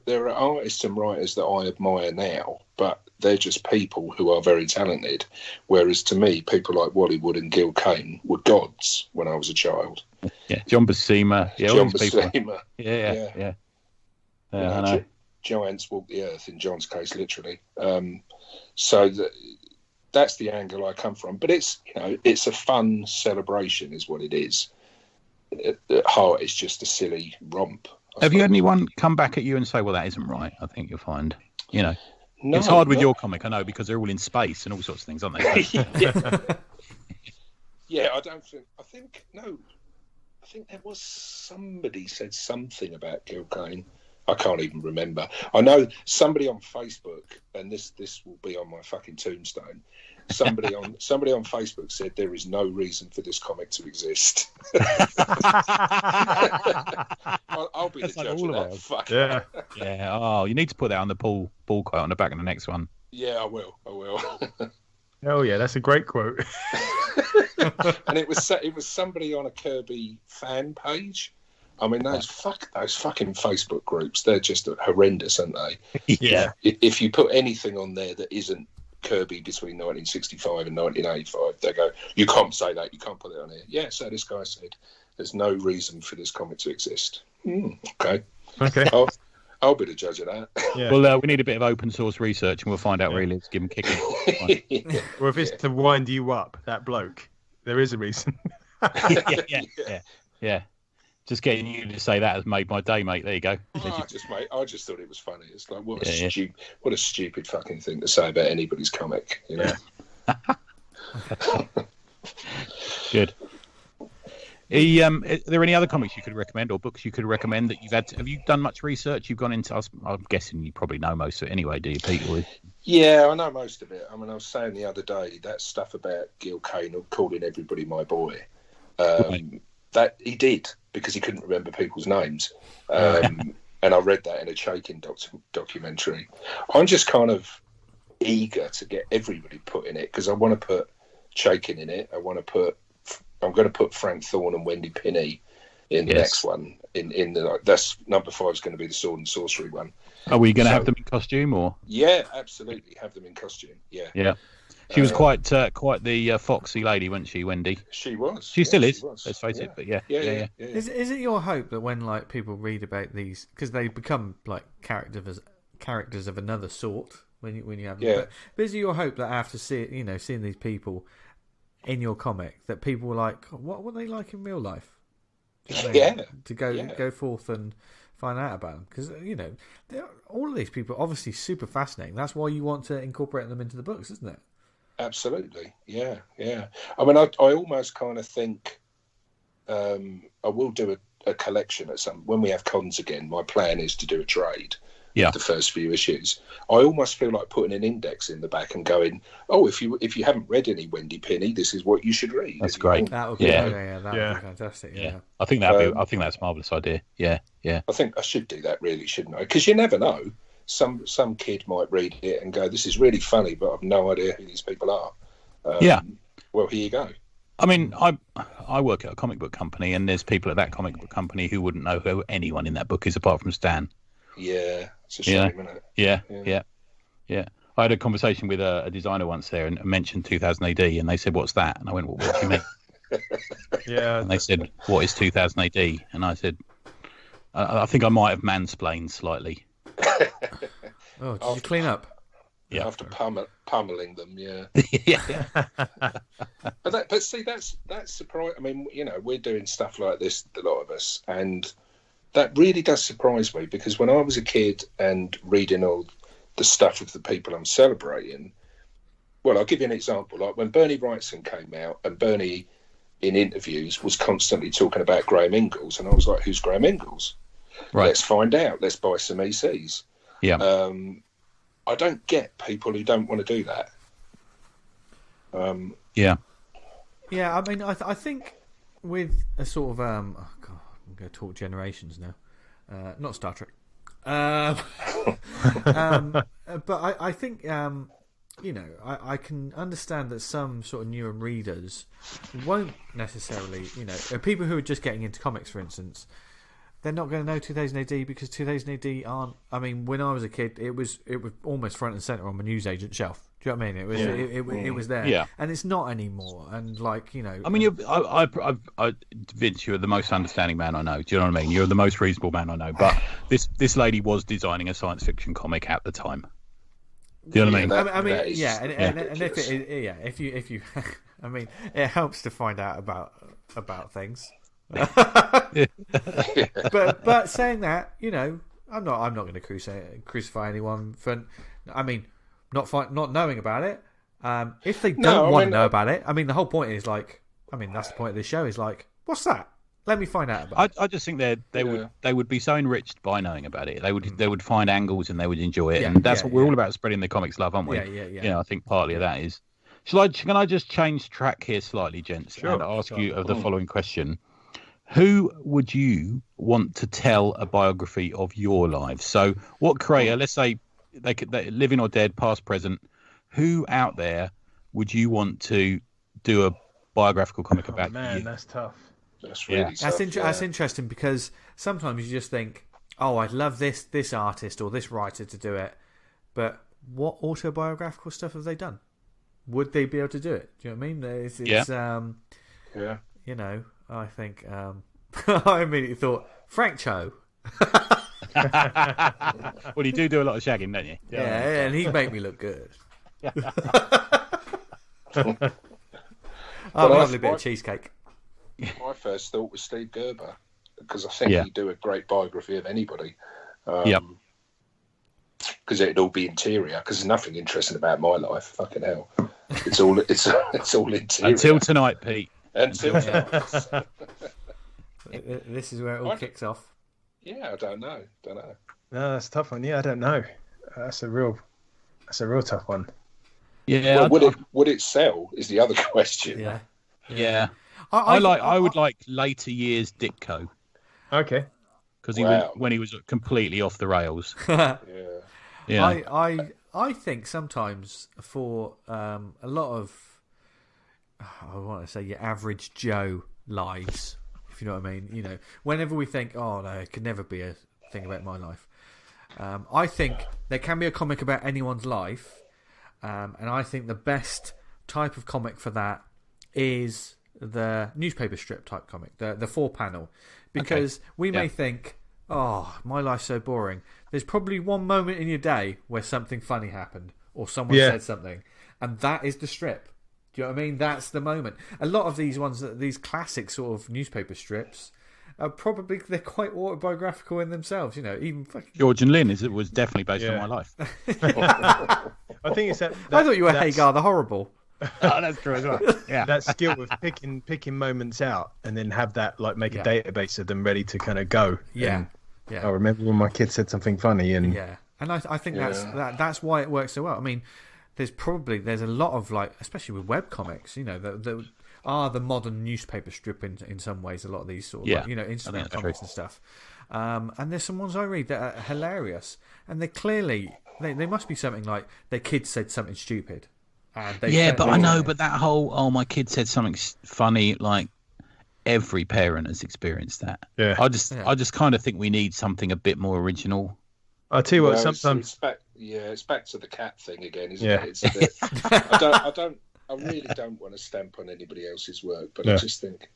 are artists and writers that I admire now, but they're just people who are very talented. Whereas to me, people like Wally Wood and Gil Kane were gods when I was a child. Yeah, John Buscema. Yeah, John Buscema. Yeah. I know. Giants walk the earth, in John's case, literally. So that's the angle I come from. But it's, you know, it's a fun celebration, is what it is. At heart, it's just a silly romp. Have you had anyone come back at you and say, "Well, that isn't right"? I think you'll find, you know, it's hard with your comic, I know, because they're all in space and all sorts of things, aren't they? Yeah, I think there was somebody said something about Gil Kane. I can't even remember. I know somebody on Facebook, and this will be on my fucking tombstone. Somebody on Facebook said there is no reason for this comic to exist. I'll be the judge of that. Fuck. Yeah. Yeah. Oh, you need to put that on the ball quote on the back of the next one. Yeah, I will. Oh yeah, that's a great quote. And it was somebody on a Kirby fan page. I mean, those fucking Facebook groups, they're just horrendous, aren't they? Yeah. If you put anything on there that isn't Kirby between 1965 and 1985, they go, "You can't say that, you can't put it on here." Yeah, so this guy said, "There's no reason for this comic to exist." Okay. I'll be the judge of that. Yeah. Well, we need a bit of open source research, and we'll find out really. Let's give him kicking. Or if it's to wind you up, that bloke, there is a reason. Yeah. Just getting you to say that has made my day, mate. There you go. I just thought it was funny. It's like, what a stupid fucking thing to say about anybody's comic, you know. Good. Are there any other comics you could recommend or books you could recommend that you've had? Have you done much research? You've gone into. I'm guessing you probably know most of it anyway, do you, Pete? Yeah, I know most of it. I mean, I was saying the other day that stuff about Gil Kane calling everybody my boy. That he did because he couldn't remember people's names. And I read that in a Chaikin documentary. I'm just kind of eager to get everybody put in it because I want to put Chaikin in it. I'm going to put Frank Thorne and Wendy Pinney in the next one. That's number 5 is going to be the Sword and Sorcery one. Are we going to have them in costume or? Yeah, absolutely, have them in costume. Yeah. She was quite the foxy lady, wasn't she, Wendy? She was. She still is. Let's face it. But yeah. Is it your hope that when like people read about these, because they become like characters of another sort when you have them? But is it your hope that after seeing these people in your comic, that people were like, what were they like in real life? To go forth and find out about them, because all of these people are obviously super fascinating. That's why you want to incorporate them into the books, isn't it? Absolutely, yeah. I mean, I almost kind of think I will do a collection at when we have cons again. My plan is to do a trade. Yeah. The first few issues. I almost feel like putting an index in the back and going, "Oh, if you haven't read any Wendy Pinney, this is what you should read." That's great. That would be would be fantastic. Yeah. I think I think that's a marvelous idea. Yeah. I think I should do that, really, shouldn't I? Because you never know. Some kid might read it and go, "This is really funny," but I've no idea who these people are. Well, here you go. I mean, I work at a comic book company, and there's people at that comic book company who wouldn't know who anyone in that book is apart from Stan. Yeah, it's a shame, isn't it? Yeah. I had a conversation with a designer once there and mentioned 2000 AD, and they said, "What's that?" And I went, "Well, what do you mean?" And they said, "What is 2000 AD?" And I said, "I think I might have mansplained slightly." Oh, did you clean up? after pummeling them. Yeah. Yeah. But see, that's surprising. I mean, we're doing stuff like this, a lot of us, and that really does surprise me, because when I was a kid and reading all the stuff of the people I'm celebrating, well, I'll give you an example. Like when Bernie Wrightson came out, and Bernie in interviews was constantly talking about Graham Ingalls, and I was like, who's Graham Ingalls? Right. Let's find out. Let's buy some ECs. Yeah. I don't get people who don't want to do that. Yeah. Yeah, I mean, I think with a sort of I'm going to talk generations now, not Star Trek. But I think I can understand that some sort of newer readers won't necessarily, people who are just getting into comics, for instance, they're not going to know 2000 AD because 2000 AD aren't. I mean, when I was a kid, it was almost front and center on my newsagent shelf. Do you know what I mean? It was there, and it's not anymore. And I mean, Vince, you're the most understanding man I know. Do you know what I mean? You're the most reasonable man I know. But this lady was designing a science fiction comic at the time. Do you know what I mean? And if you, I mean, it helps to find out about things. But saying that, I'm not going to crucify anyone for, I mean, not knowing about it. If they don't want to know about it, I mean, the whole point is that's the point of this show is what's that? Let me find out about it. I just think they would be so enriched by knowing about it. They would find angles and they would enjoy it, and that's what we're all about, spreading the comics love, aren't we? Yeah. I think partly of that is. Can I just change track here slightly, gents, and ask you the following question? Who would you want to tell a biography of your lives? So, what creator? Let's say they living or dead, past, present. Who out there would you want to do a biographical comic about? Man, that's tough. That's really tough. That's interesting, because sometimes you just think, oh, I'd love this artist or this writer to do it, but what autobiographical stuff have they done? Would they be able to do it? Do you know what I mean? I think I immediately thought Frank Cho. Well, you do a lot of shagging, don't you? Yeah, and he'd make me look good. I'll probably a bit of cheesecake. My first thought was Steve Gerber, because I think he'd do a great biography of anybody. Because it'd all be interior. Because there's nothing interesting about my life. Fucking hell, it's all interior. Until tonight, Pete. Until tonight. This is where it all kicks off. Yeah, I don't know. No, that's a tough one. Yeah, I don't know. That's a real tough one. Yeah. Well, would it sell? Is the other question. Yeah. I would like later years Ditko. Okay. Because when he was completely off the rails. Yeah. I think sometimes for a lot of, I want to say your average Joe lives, if you know what I mean. Whenever we think, oh no, it could never be a thing about my life. I think there can be a comic about anyone's life, and I think the best type of comic for that is the newspaper strip type comic, the 4-panel, because we may think, oh, my life's so boring. There's probably one moment in your day where something funny happened or someone said something, and that is the strip. Do you know what I mean? That's the moment. A lot of these ones, these classic sort of newspaper strips, are probably, they're quite autobiographical in themselves. Even fucking... George and Lynn was definitely based on my life. I think it's that I thought you were Hagar the Horrible. Oh, that's true as well. Yeah, that skill of picking moments out and then have that make a database of them ready to kind of go. Yeah. I remember when my kid said something funny, and and I think that's why it works so well. I mean, there's a lot of especially with webcomics, that are the modern newspaper strip in some ways. A lot of these sort of Instagram comics and stuff. And there's some ones I read that are hilarious, and they clearly they must be something like their kid said something stupid. But I know, but that whole my kid said something funny, every parent has experienced that. Yeah, I just kind of think we need something a bit more original. I'll tell you what, sometimes it's back to the cat thing again, isn't it? It's a bit, I really don't want to stamp on anybody else's work, but I just think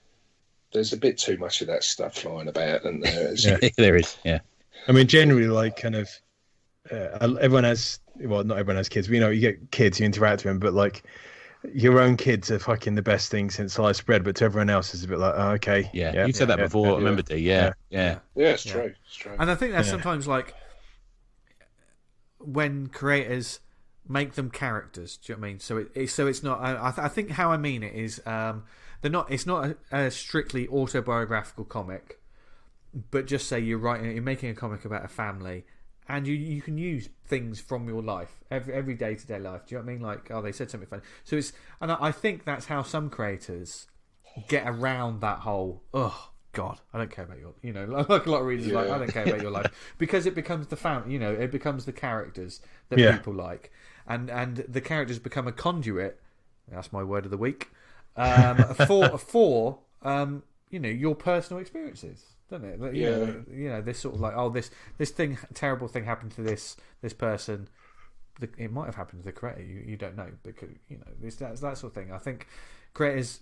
there's a bit too much of that stuff flying about, and there is. Yeah, I mean, generally, everyone has well, not everyone has kids. You get kids, you interact with them, but like your own kids are fucking the best thing since sliced bread. But to everyone else, it's a bit like, oh, okay. Yeah, you've said that before. I remember, D. Yeah, it's true. It's true. And I think that's sometimes like when creators make them characters. Do you know what I mean? So it's not. I think how I mean it is, they're not. It's not a strictly autobiographical comic, but just say you're making a comic about a family. And you can use things from your life, every day-to-day life. Do you know what I mean? Like, oh, they said something funny. So and I think that's how some creators get around that whole, oh, God, I don't care about your, like a lot of readers like, I don't care about your life. Because it becomes it becomes the characters that people like. And the characters become a conduit, that's my word of the week, for your personal experiences. Doesn't it? You know, this sort of like, oh, this terrible thing happened to this person. It might have happened to the creator. You don't know, because that's that sort of thing. I think creators,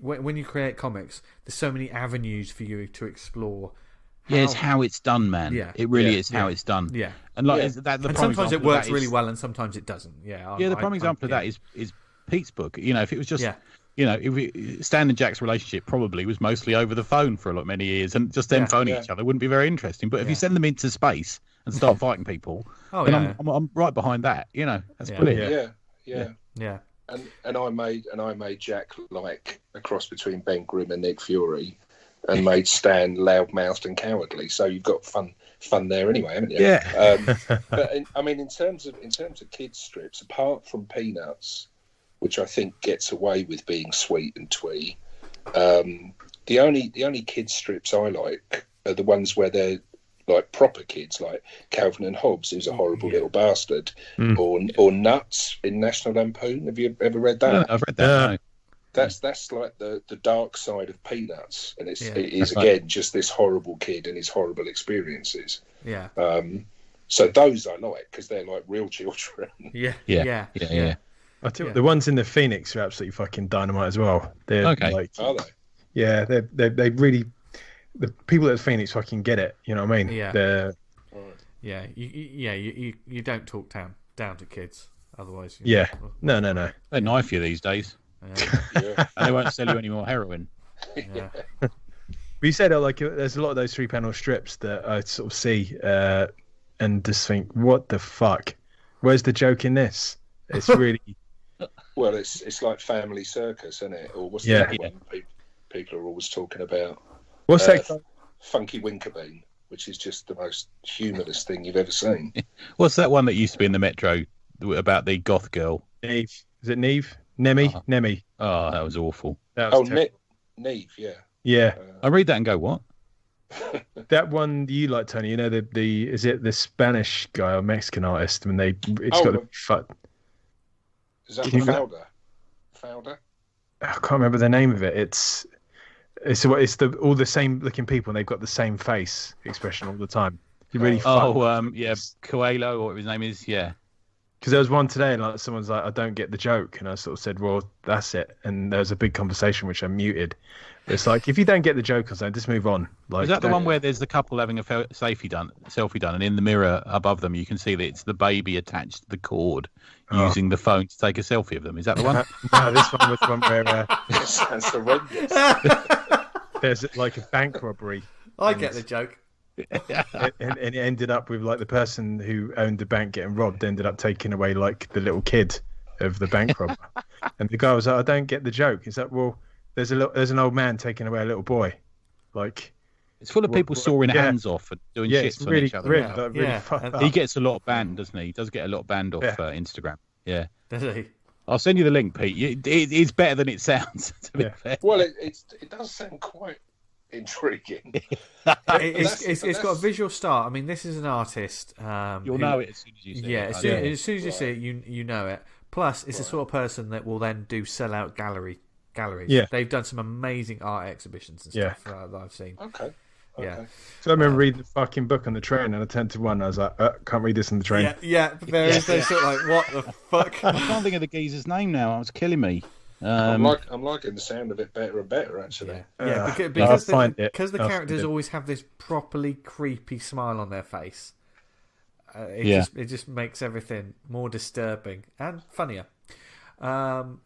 when you create comics, there's so many avenues for you to explore. It's how it's done, man. Yeah, it really is how it's done. Yeah, and like that. And sometimes it works really well, and sometimes it doesn't. Yeah, the prime example of that is Pete's book. If it was just. Stan and Jack's relationship probably was mostly over the phone for many years, and just them phoning each other wouldn't be very interesting. But if you send them into space and start fighting people, I'm right behind that. That's brilliant. Yeah. And I made Jack like a cross between Ben Grimm and Nick Fury, and made Stan loudmouthed and cowardly. So you've got fun there anyway, haven't you? Yeah. But in terms of kids strips, apart from Peanuts, which I think gets away with being sweet and twee. The only kids strips I like are the ones where they're like proper kids, like Calvin and Hobbes, who's a horrible little bastard, or Nuts in National Lampoon. Have you ever read that? No, I've read that. No. That's like the dark side of Peanuts, and it is again just this horrible kid and his horrible experiences. Yeah. So those I like because they're like real children. Yeah. I tell you what, the ones in the Phoenix are absolutely fucking dynamite as well. They're Are they? Yeah, they really, the people at the Phoenix fucking get it. You know what I mean? Yeah. They're... Yeah. You don't talk down to kids, otherwise. No. They knife you these days. Yeah. And they won't sell you any more heroin. Yeah. But you said there's a lot of those 3-panel strips that I sort of see and just think, what the fuck? Where's the joke in this? It's really. Well, it's like Family Circus, isn't it? Or what's the other one people are always talking about? What's that? Funky Winkerbean, which is just the most humorless thing you've ever seen. What's that one that used to be in the Metro about the goth girl? Neve. Is it Neve? Nemi. Oh, that was awful. Neve, yeah. Yeah. I read that and go, what? That one you like, Tony? Is it the Spanish guy or Mexican artist? When it's got the. Is that Fowler? I can't remember the name of it. It's all the same looking people, and they've got the same face expression all the time. Really fun. Coelho, or what his name is, yeah. Because there was one today, and someone's like, "I don't get the joke," and I sort of said, "Well, that's it." And there was a big conversation which I muted. It's like, if you don't get the joke or something, just move on. Like, is that the one where there's the couple having a selfie done, and in the mirror above them you can see that it's the baby attached to the cord using the phone to take a selfie of them? Is that the one? No, this one was the one where sounds horrendous. There's like a bank robbery. I get the joke. and it ended up with like the person who owned the bank getting robbed ended up taking away like the little kid of the bank robber. And the guy was like, I don't get the joke. Is that, well, there's an old man taking away a little boy. Like, it's full of people sawing hands off and doing shit on each other. He gets a lot of banned, doesn't he? He does get a lot banned off Instagram. Yeah. Does he? I'll send you the link, Pete. It's better than it sounds. To be fair. Well, it does sound quite intriguing. It's got a visual start. I mean, this is an artist. You'll know it as soon as you see it. Yeah, as soon as you see it, you know it. Plus, it's the sort of person that will then do sell-out galleries. Yeah. They've done some amazing art exhibitions and stuff that I've seen. Okay. Yeah. So I remember reading the fucking book on the train, and I turned to one, and I was like, can't read this on the train. Yeah. There is those sort of like, what the fuck? I can't think of the geezer's name now. It was killing me. I'm liking the sound of it better and better, actually. Because the characters always have this properly creepy smile on their face. it just makes everything more disturbing and funnier. Do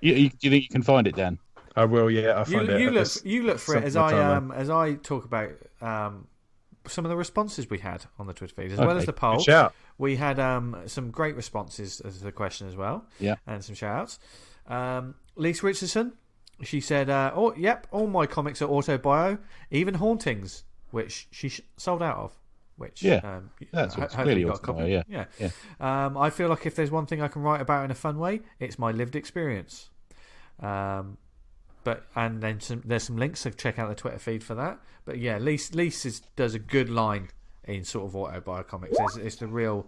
you think you can find it, Dan? I will. Yeah, I'll find it. You look for it as I talk about some of the responses we had on the Twitter feed, as well as the poll. We had some great responses as the question as well. Yeah, and some shout outs. Lisa Richardson, she said, "Oh, yep, all my comics are autobio, even Hauntings, which she sold out of." Which that's clearly got a copy. Yeah. I feel like if there's one thing I can write about in a fun way, it's my lived experience. And then there's some links, so check out the Twitter feed for that. But yeah, Lisa does a good line in sort of autobio comics. It's the real,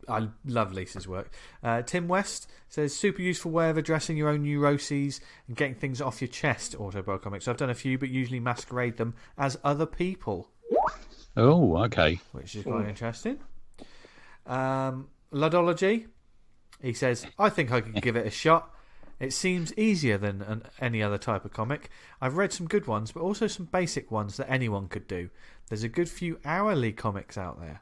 I love Lisa's work. Tim West says, super useful way of addressing your own neuroses and getting things off your chest, autobio comics. I've done a few, but usually masquerade them as other people. Oh, okay. Which is quite interesting. Ludology, he says, I think I could give it a shot. It seems easier than any other type of comic. I've read some good ones, but also some basic ones that anyone could do. There's a good few hourly comics out there.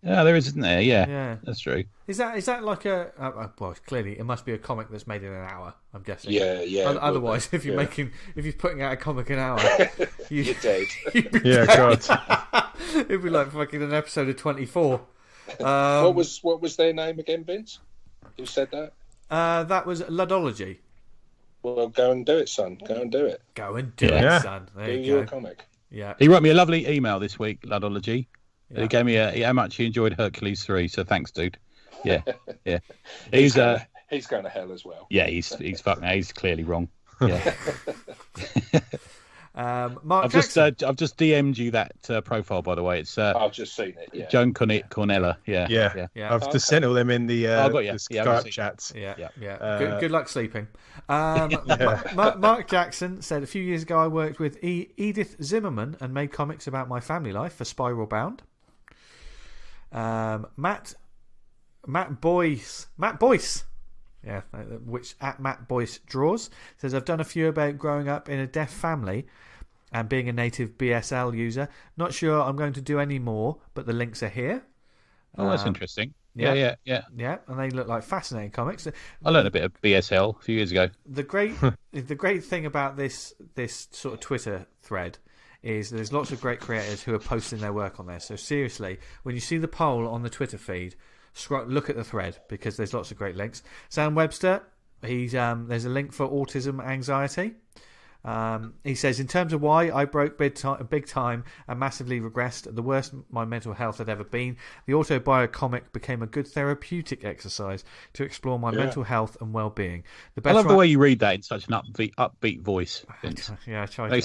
Yeah, there is, isn't there? Yeah, that's true. Is that like well, clearly it must be a comic that's made in an hour, I'm guessing. Yeah. Otherwise, if you're putting out a comic an hour, you're dead. God. It'd be like fucking an episode of 24. What was their name again, Vince? Who said that? That was Ludology. Well, go and do it, son. Go and do it. Go and do it, son. There you go. Your comic. Yeah. He wrote me a lovely email this week, Ludology. Yeah. He gave me how much he enjoyed Hercules 3. So thanks, dude. Yeah. He's going to hell as well. Yeah, he's clearly wrong. Yeah. Mark Jackson. I've just DM'd you that profile, by the way. It's I've just seen it. Yeah. Joan Cornella. Yeah. I've just sent all them in the Skype chats. Yeah. Good luck sleeping. Mark Jackson said, a few years ago I worked with Edith Zimmerman and made comics about my family life for Spiral Bound. Matt Boyce. Yeah, which at Matt Boyce Draws says, I've done a few about growing up in a deaf family and being a native BSL user. Not sure I'm going to do any more, but the links are here. Oh, that's interesting. Yeah. And they look like fascinating comics. I learned a bit of BSL a few years ago. The great thing about this sort of Twitter thread is there's lots of great creators who are posting their work on there. So seriously, when you see the poll on the Twitter feed, look at the thread because there's lots of great links. Sam Webster, there's a link for autism anxiety. He says, in terms of why I broke big time and massively regressed, the worst my mental health had ever been, the autobio comic became a good therapeutic exercise to explore my mental health and well-being. I love the way you read that in such an upbeat voice. Yeah, I tried.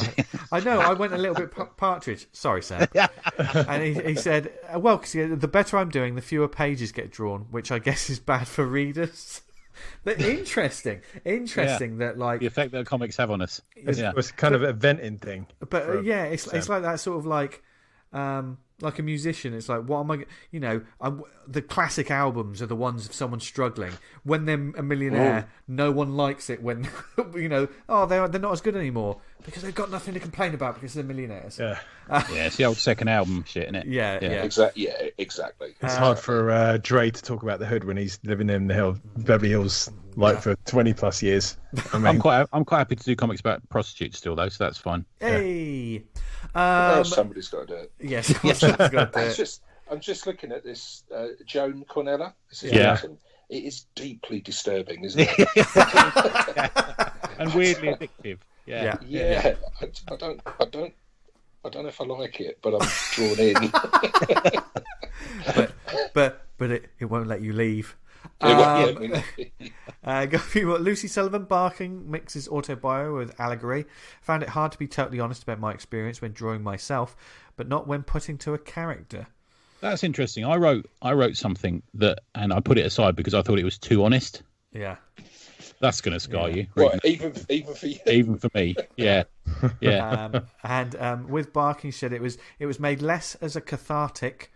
I know, I went a little bit partridge. Sorry, Sam. And he said, well, cause the better I'm doing, the fewer pages get drawn, which I guess is bad for readers. But interesting that like the effect that comics have on us. It's kind of a venting thing. But it's like that sort of like a musician. It's like, what am I? The classic albums are the ones of someone struggling. When they're a millionaire, no one likes it. When they're not as good anymore because they've got nothing to complain about because they're millionaires. Yeah, it's the old second album shit, isn't it? Yeah. Exactly. It's hard for Dre to talk about the hood when he's living in the Beverly Hills for 20 plus years. I mean, I'm quite happy to do comics about prostitutes still though, so that's fine. Hey, somebody's got to do it. Yes, somebody's got to do it. I'm just looking at this Joan Cornella. It is deeply disturbing, isn't it? And weirdly addictive. Yeah. I don't know if I like it, but I'm drawn in. but it won't let you leave. Lucy Sullivan, Barking mixes autobio with allegory. Found it hard to be totally honest about my experience when drawing myself, but not when putting to a character. That's interesting. I wrote something and I put it aside because I thought it was too honest. Yeah. That's going to scar you. What, even for you? Even for me. Yeah. And with Barking, said it was made less as a cathartic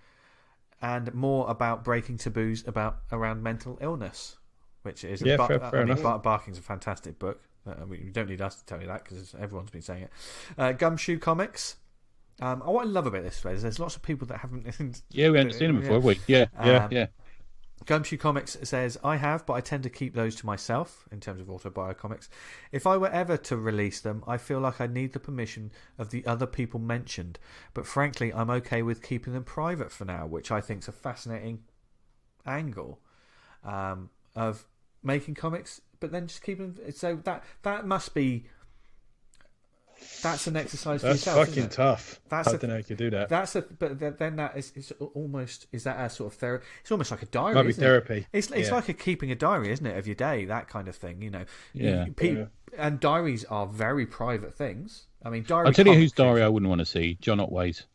and more about breaking taboos around mental illness, which is fair enough. Barking's a fantastic book. You don't need us to tell you that because everyone's been saying it. Gumshoe Comics. What I love about this thread is there's lots of people that haven't. Yeah, we haven't seen them before, have we? Yeah, yeah. Gumshoe Comics says, I have, but I tend to keep those to myself in terms of autobio comics. If I were ever to release them, I feel like I need the permission of the other people mentioned. But frankly, I'm okay with keeping them private for now, which I think is a fascinating angle of making comics, but then just keeping them. So that must be. That's an exercise for yourself. That's fucking isn't it? tough. That's I don't know if you could do that. But then that is almost, is that a sort of therapy? It's almost like a diary. Might be isn't therapy. It's like keeping a diary, isn't it, of your day, that kind of thing. You know. Yeah. And diaries are very private things. I mean, diary. I'll tell you whose diary I wouldn't want to see. John Otway's.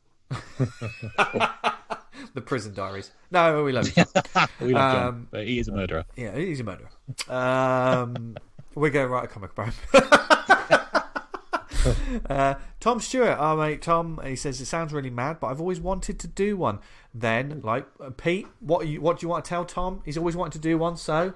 The prison diaries. No, we love John. We love John, but he is a murderer. Yeah, he's a murderer. We're going to write a comic, bro. Tom Stewart, our mate Tom, he says it sounds really mad, but I've always wanted to do one. Then, like Pete, what do you want to tell Tom? He's always wanted to do one, so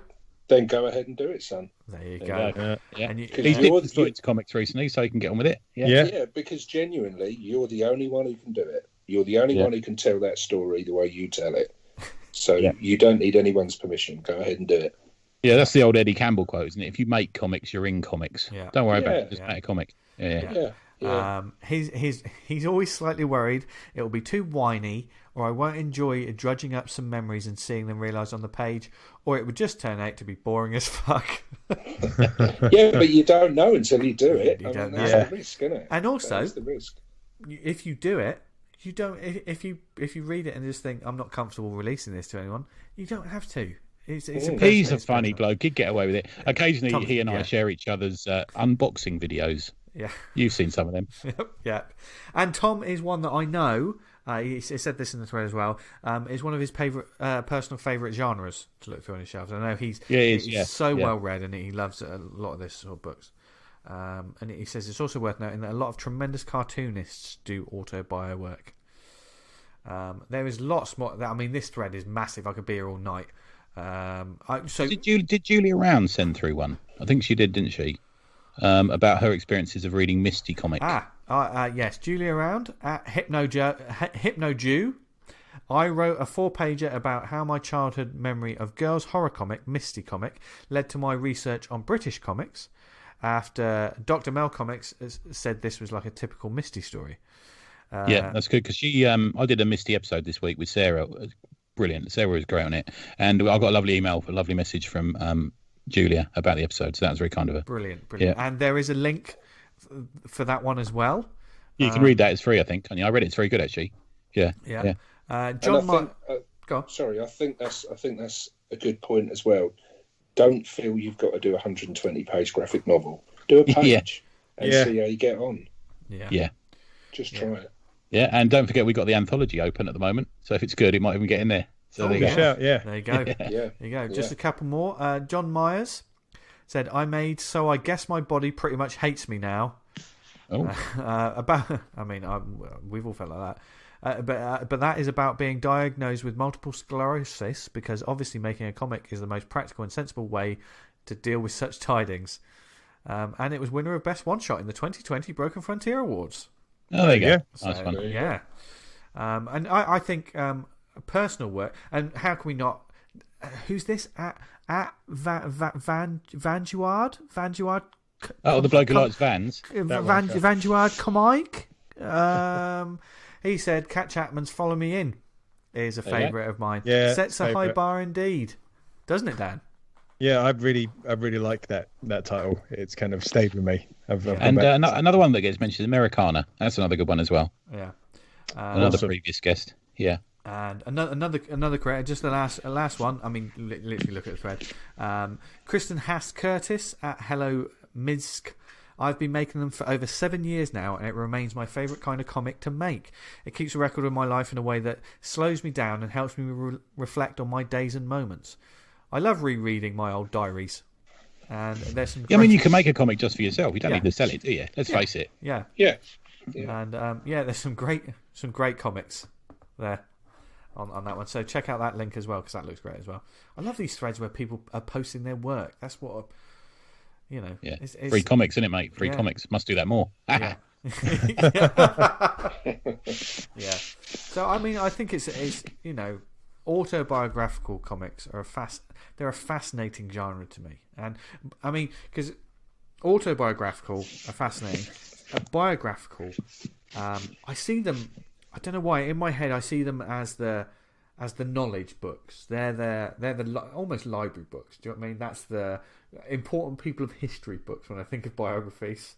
then go ahead and do it, son. There you go. Yeah. And he's dipped into comics recently, so he can get on with it. Yeah, because genuinely, you're the only one who can do it. You're the only one who can tell that story the way you tell it. So you don't need anyone's permission. Go ahead and do it. Yeah, that's the old Eddie Campbell quote, isn't it? If you make comics, you're in comics. Yeah. Don't worry about it. Just make a comic. Yeah. He's always slightly worried it'll be too whiny, or I won't enjoy drudging up some memories and seeing them realised on the page, or it would just turn out to be boring as fuck. Yeah, but you don't know until you do it. That's the risk, isn't it? And also, that's the risk. If you do it, you don't. If you read it and just think I'm not comfortable releasing this to anyone, you don't have to. He's a funny bloke. He'd get away with it. Occasionally, Tom, he and I share each other's unboxing videos. Yeah, you've seen some of them. Yeah, and Tom is one that I know. He said this in the thread as well. Is one of his personal favourite genres to look through on his shelves. I know he's so well read, and he loves a lot of this sort of books. And he says it's also worth noting that a lot of tremendous cartoonists do auto-bio work. There is lots more. I mean, this thread is massive. I could be here all night. Did Julia Round send through one? I think she did, didn't she? About her experiences of reading Misty comics. Yes, Julia Round at Hypno Jew. I wrote a 4-pager about how my childhood memory of girls' horror comic, Misty comic, led to my research on British comics. After Dr. Mel Comics said this was like a typical Misty story. Yeah, that's good because I did a Misty episode this week with Sarah. Brilliant. Sarah was great on it, and I got a lovely message from Julia about the episode. So that was very kind of her. Brilliant. Yeah. And there is a link for that one as well. You can read that; it's free, I think. I read it; it's very good actually. Yeah. John, go on. Sorry, I think that's a good point as well. Don't feel you've got to do a 120-page graphic novel. Do a page and see how you get on. Yeah. Just try it. Yeah, and don't forget we've got the anthology open at the moment. So if it's good, it might even get in there. So there you go. There you go. There you go. Just a couple more. John Myers said, "I made so I guess my body pretty much hates me now." Oh. We've all felt like that. But that is about being diagnosed with multiple sclerosis, because obviously making a comic is the most practical and sensible way to deal with such tidings. And it was winner of Best One Shot in the 2020 Broken Frontier Awards. Oh, there you go. So, nice one. Yeah. And I think personal work, and how can we not? Who's this? At Vanguard? Oh, the bloke who likes vans. Vanguard comic. He said, Cat Chapman's Follow Me In is a favourite of mine. Yeah, sets a high bar indeed, doesn't it, Dan? Yeah, I really like that title. It's kind of stayed with me. Another one that gets mentioned is Americana. That's another good one as well. Yeah, another previous guest. Yeah, and another creator. Just the last one. I mean, literally look at the thread. Kristen Haas Curtis at Hello Misk. I've been making them for over 7 years now, and it remains my favourite kind of comic to make. It keeps a record of my life in a way that slows me down and helps me reflect on my days and moments. I love rereading my old diaries. And there's some. I mean, you can make a comic just for yourself. You don't need to sell it, do you? Let's face it. Yeah. And there's some great comics there on that one. So check out that link as well, because that looks great as well. I love these threads where people are posting their work. That's what. It's free comics, isn't it, mate? Free comics. Must do that more. Yeah. Yeah. So I mean, I think it's autobiographical comics are they're a fascinating genre to me, and I mean because autobiographical are fascinating. Biographical, I see them. I don't know why. In my head, I see them as the knowledge books. They're the almost library books. Do you know what I mean? That's the important people of history books when I think of biographies.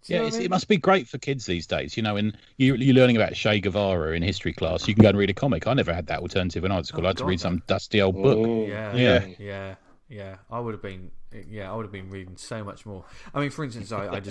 Yeah, it must be great for kids these days. And you're learning about Che Guevara in history class. You can go and read a comic. I never had that alternative when I was at school. I had to read some dusty old book. Yeah. I would have been reading so much more. I mean, for instance, I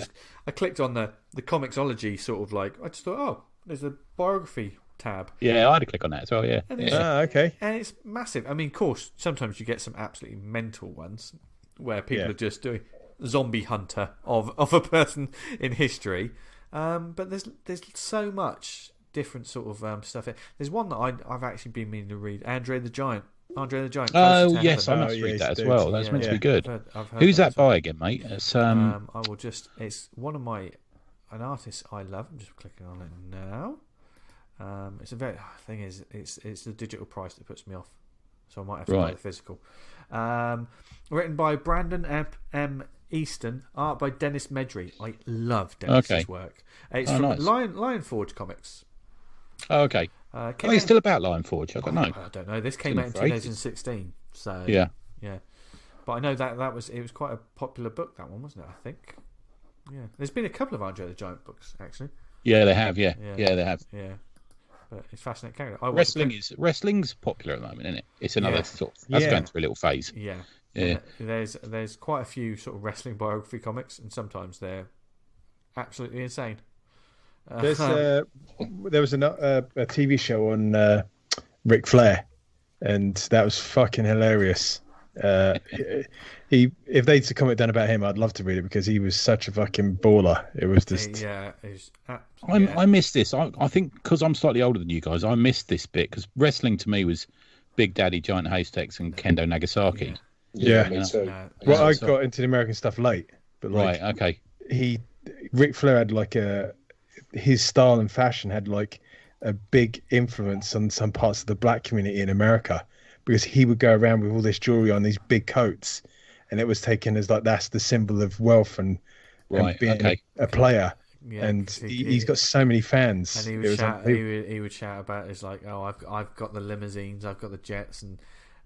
clicked on the Comixology sort of like, I just thought, oh, there's a biography tab. Yeah, I had to click on that as well. Yeah. Okay. And it's massive. I mean, of course, sometimes you get some absolutely mental ones where people are just doing zombie hunter of a person in history. But there's so much different sort of stuff. There's one that I've actually been meaning to read. Andre the Giant. Oh yes, I must read that as well. That's meant to be good. I've heard Who's that by again, mate? It's I will just. It's one of an artist I love. I'm just clicking on it now. It's a very thing is it's the digital price that puts me off, so I might have to buy the physical. Written by Brandon M. Easton, art by Dennis Medry. I love Dennis's work. It's from Lion Forge Comics. Oh, okay. He's still about Lion Forge? I don't know. I don't know. This came out in 2016. So yeah. But I know that was quite a popular book. That one, wasn't it? I think. Yeah. There's been a couple of Andre the Giant books actually. Yeah, they have. Yeah, they have. Yeah. But it's fascinating character. Wrestling's popular at the moment, isn't it? It's another sort of that's going through a little phase. Yeah. There's quite a few sort of wrestling biography comics, and sometimes they're absolutely insane. There was a TV show on Ric Flair, and that was fucking hilarious. If they'd comment done about him, I'd love to read it because he was such a fucking baller. It was just I missed this. I think because I'm slightly older than you guys, I missed this bit because wrestling to me was Big Daddy, Giant Haystacks, and Kendo Nagasaki. Yeah. Me too. Well, I got into the American stuff late, but Ric Flair had his style and fashion had like a big influence on some parts of the black community in America because he would go around with all this jewelry on, these big coats, and it was taken as like that's the symbol of wealth and being a player. Yeah, and he's got so many fans. And he would shout about it as like, oh, I've got the limousines, I've got the jets, and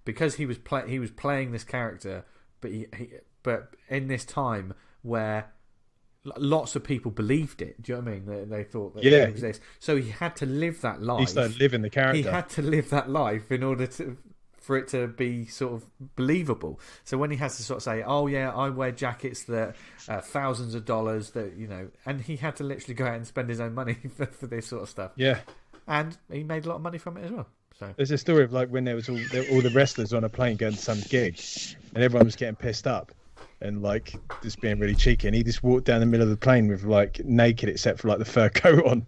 because he was playing this character, but in this time where lots of people believed it. Do you know what I mean? They thought that it was this. So he had to live that life. He started living the character. He had to live that life in order for it to be sort of believable. So when he has to sort of say, oh yeah, I wear jackets that thousands of dollars that, and he had to literally go out and spend his own money for this sort of stuff. Yeah. And he made a lot of money from it as well. So there's a story of like when there was all the wrestlers on a plane going to some gig and everyone was getting pissed up and like just being really cheeky, and he just walked down the middle of the plane with like naked except for like the fur coat on.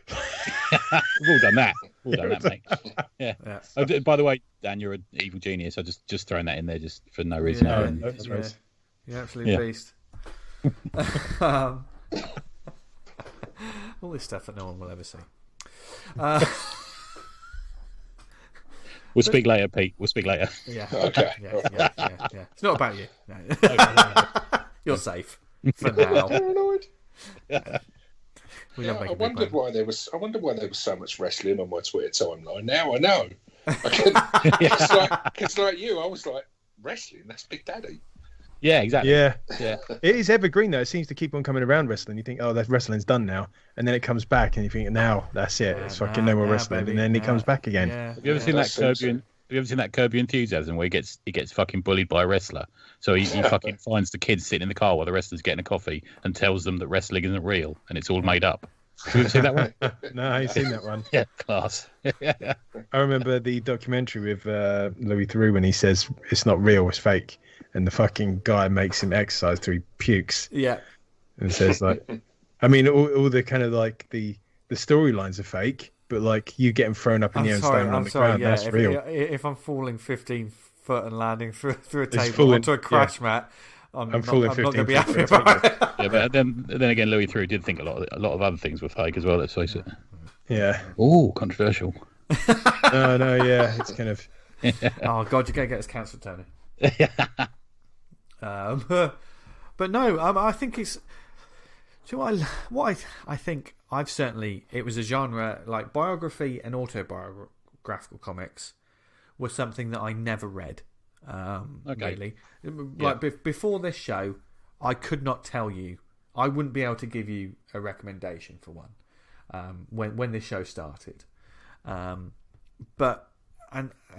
We've all done that. Mate. Yeah. Oh, by the way, Dan, you're an evil genius. I just throwing that in there just for no reason. You're absolute beast. All this stuff that no one will ever see. We'll speak later, Pete. We'll speak later. Yeah. Okay. Yeah. It's not about you. No. You're safe for now. I wondered why there was so much wrestling on my Twitter timeline. Now I know. It's like you. I was like, wrestling? That's Big Daddy. Yeah, exactly. Yeah. It is evergreen though. It seems to keep on coming around wrestling. You think, oh, that wrestling's done now, and then it comes back, and you think, now that's it. It's fucking no more wrestling, baby. And then it comes back again. Yeah, have you ever seen that Curb Your Enthusiasm where he gets fucking bullied by a wrestler? So he fucking finds the kids sitting in the car while the wrestler's getting a coffee and tells them that wrestling isn't real and it's all made up. Have you ever seen that one? No, I ain't seen that one. Yeah, class. I remember the documentary with Louis Theroux when he says it's not real, it's fake. And the fucking guy makes him exercise till he pukes. Yeah. And says like, I mean, all the kind of like the storylines are fake, but like you getting thrown up in the air and staying on the ground, that's real. If I'm falling 15 foot and landing through a table onto a crash mat, I'm fooling not going to be 15 happy about it. Yeah, but then again, Louis Theroux did think a lot of other things were fake as well. Let's face it. Yeah. Oh, controversial. No, yeah, it's kind of. Oh God, you're going to get us cancelled, Tony. But no, I think it's. So I think I've certainly, it was a genre like biography and autobiographical comics was something that I never read. Really, like before this show, I could not tell you. I wouldn't be able to give you a recommendation for one when this show started. But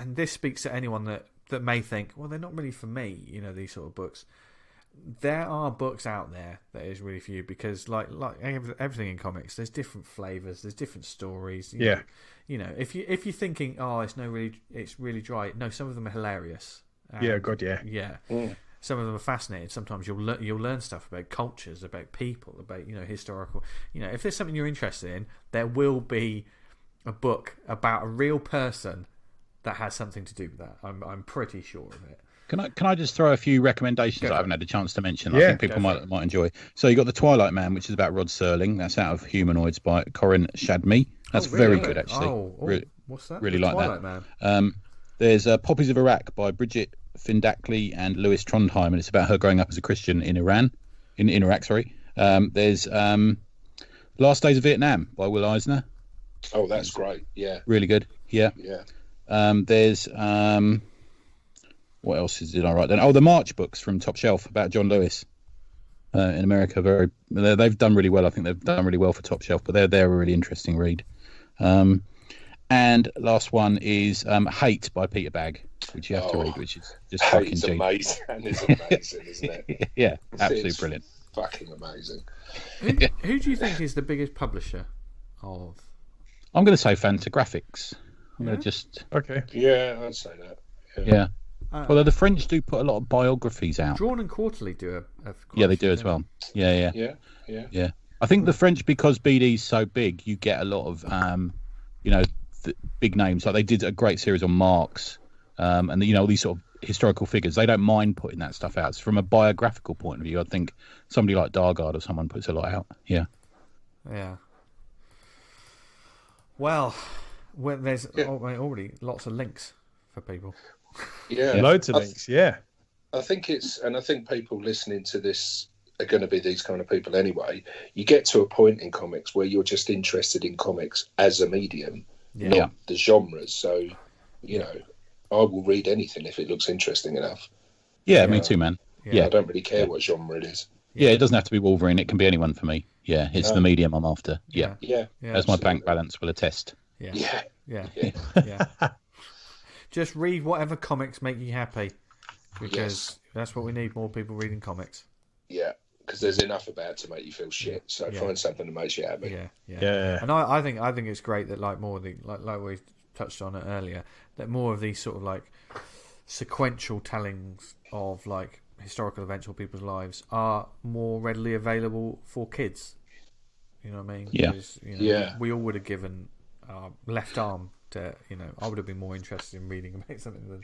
this speaks to anyone that may think, well, they're not really for me. You know, these sort of books. There are books out there that is really for you because, like everything in comics, there's different flavors, there's different stories. You know, if you're thinking, oh, it's really dry. No, some of them are hilarious. Yeah, God, yeah. Yeah. Some of them are fascinating. Sometimes you'll learn stuff about cultures, about people, about historical. If there's something you're interested in, there will be a book about a real person that has something to do with that. I'm pretty sure of it. Can I just throw a few recommendations I haven't had a chance to mention? I think people might enjoy. So you got The Twilight Man, which is about Rod Serling. That's out of Humanoids by Corinne Shadme. That's very good, actually. What's that? Really The like Twilight that. Man. There's Poppies of Iraq by Bridget Findackley and Louis Trondheim, and it's about her growing up as a Christian in Iraq. Sorry. There's Last Days of Vietnam by Will Eisner. Oh, that's great. Yeah. Really good. Yeah. Yeah. There's what else did I write then? Oh, the March books from Top Shelf about John Lewis in America. They've done really well. I think they've done really well for Top Shelf, but they're a really interesting read. And last one is Hate by Peter Bagg, which you have to read, which is just fucking Hate's amazing. It's amazing, isn't it? Yeah, absolutely brilliant. Fucking amazing. Who do you think is the biggest publisher of? I'm going to say Fantagraphics. I'm going to just. Okay. Yeah, I'd say that. Yeah. Although the French do put a lot of biographies out. Drawn and Quarterly do they do as well. Yeah. I think the French, because BD's so big, you get a lot of big names. Like they did a great series on Marx, and all these sort of historical figures. They don't mind putting that stuff out. So from a biographical point of view, I think somebody like Dargaard or someone puts a lot out. Yeah. Well, there's already lots of links for people. Yeah, loads of links. Yeah, I think people listening to this are going to be these kind of people anyway. You get to a point in comics where you're just interested in comics as a medium, not the genres. So, I will read anything if it looks interesting enough. Yeah, me too, man. Yeah, I don't really care what genre it is. Yeah, it doesn't have to be Wolverine. It can be anyone for me. Yeah, it's the medium I'm after. Yeah. As my bank balance will attest. Yeah. Just read whatever comics make you happy, because that's what we need, more people reading comics. Yeah, because there's enough about it to make you feel shit. So find something that makes you happy. Yeah. And I think it's great that like more of the like we touched on it earlier, that more of these sort of like sequential tellings of like historical events or people's lives are more readily available for kids. You know what I mean? Yeah. Because, we all would have given our left arm to, I would have been more interested in reading about something than...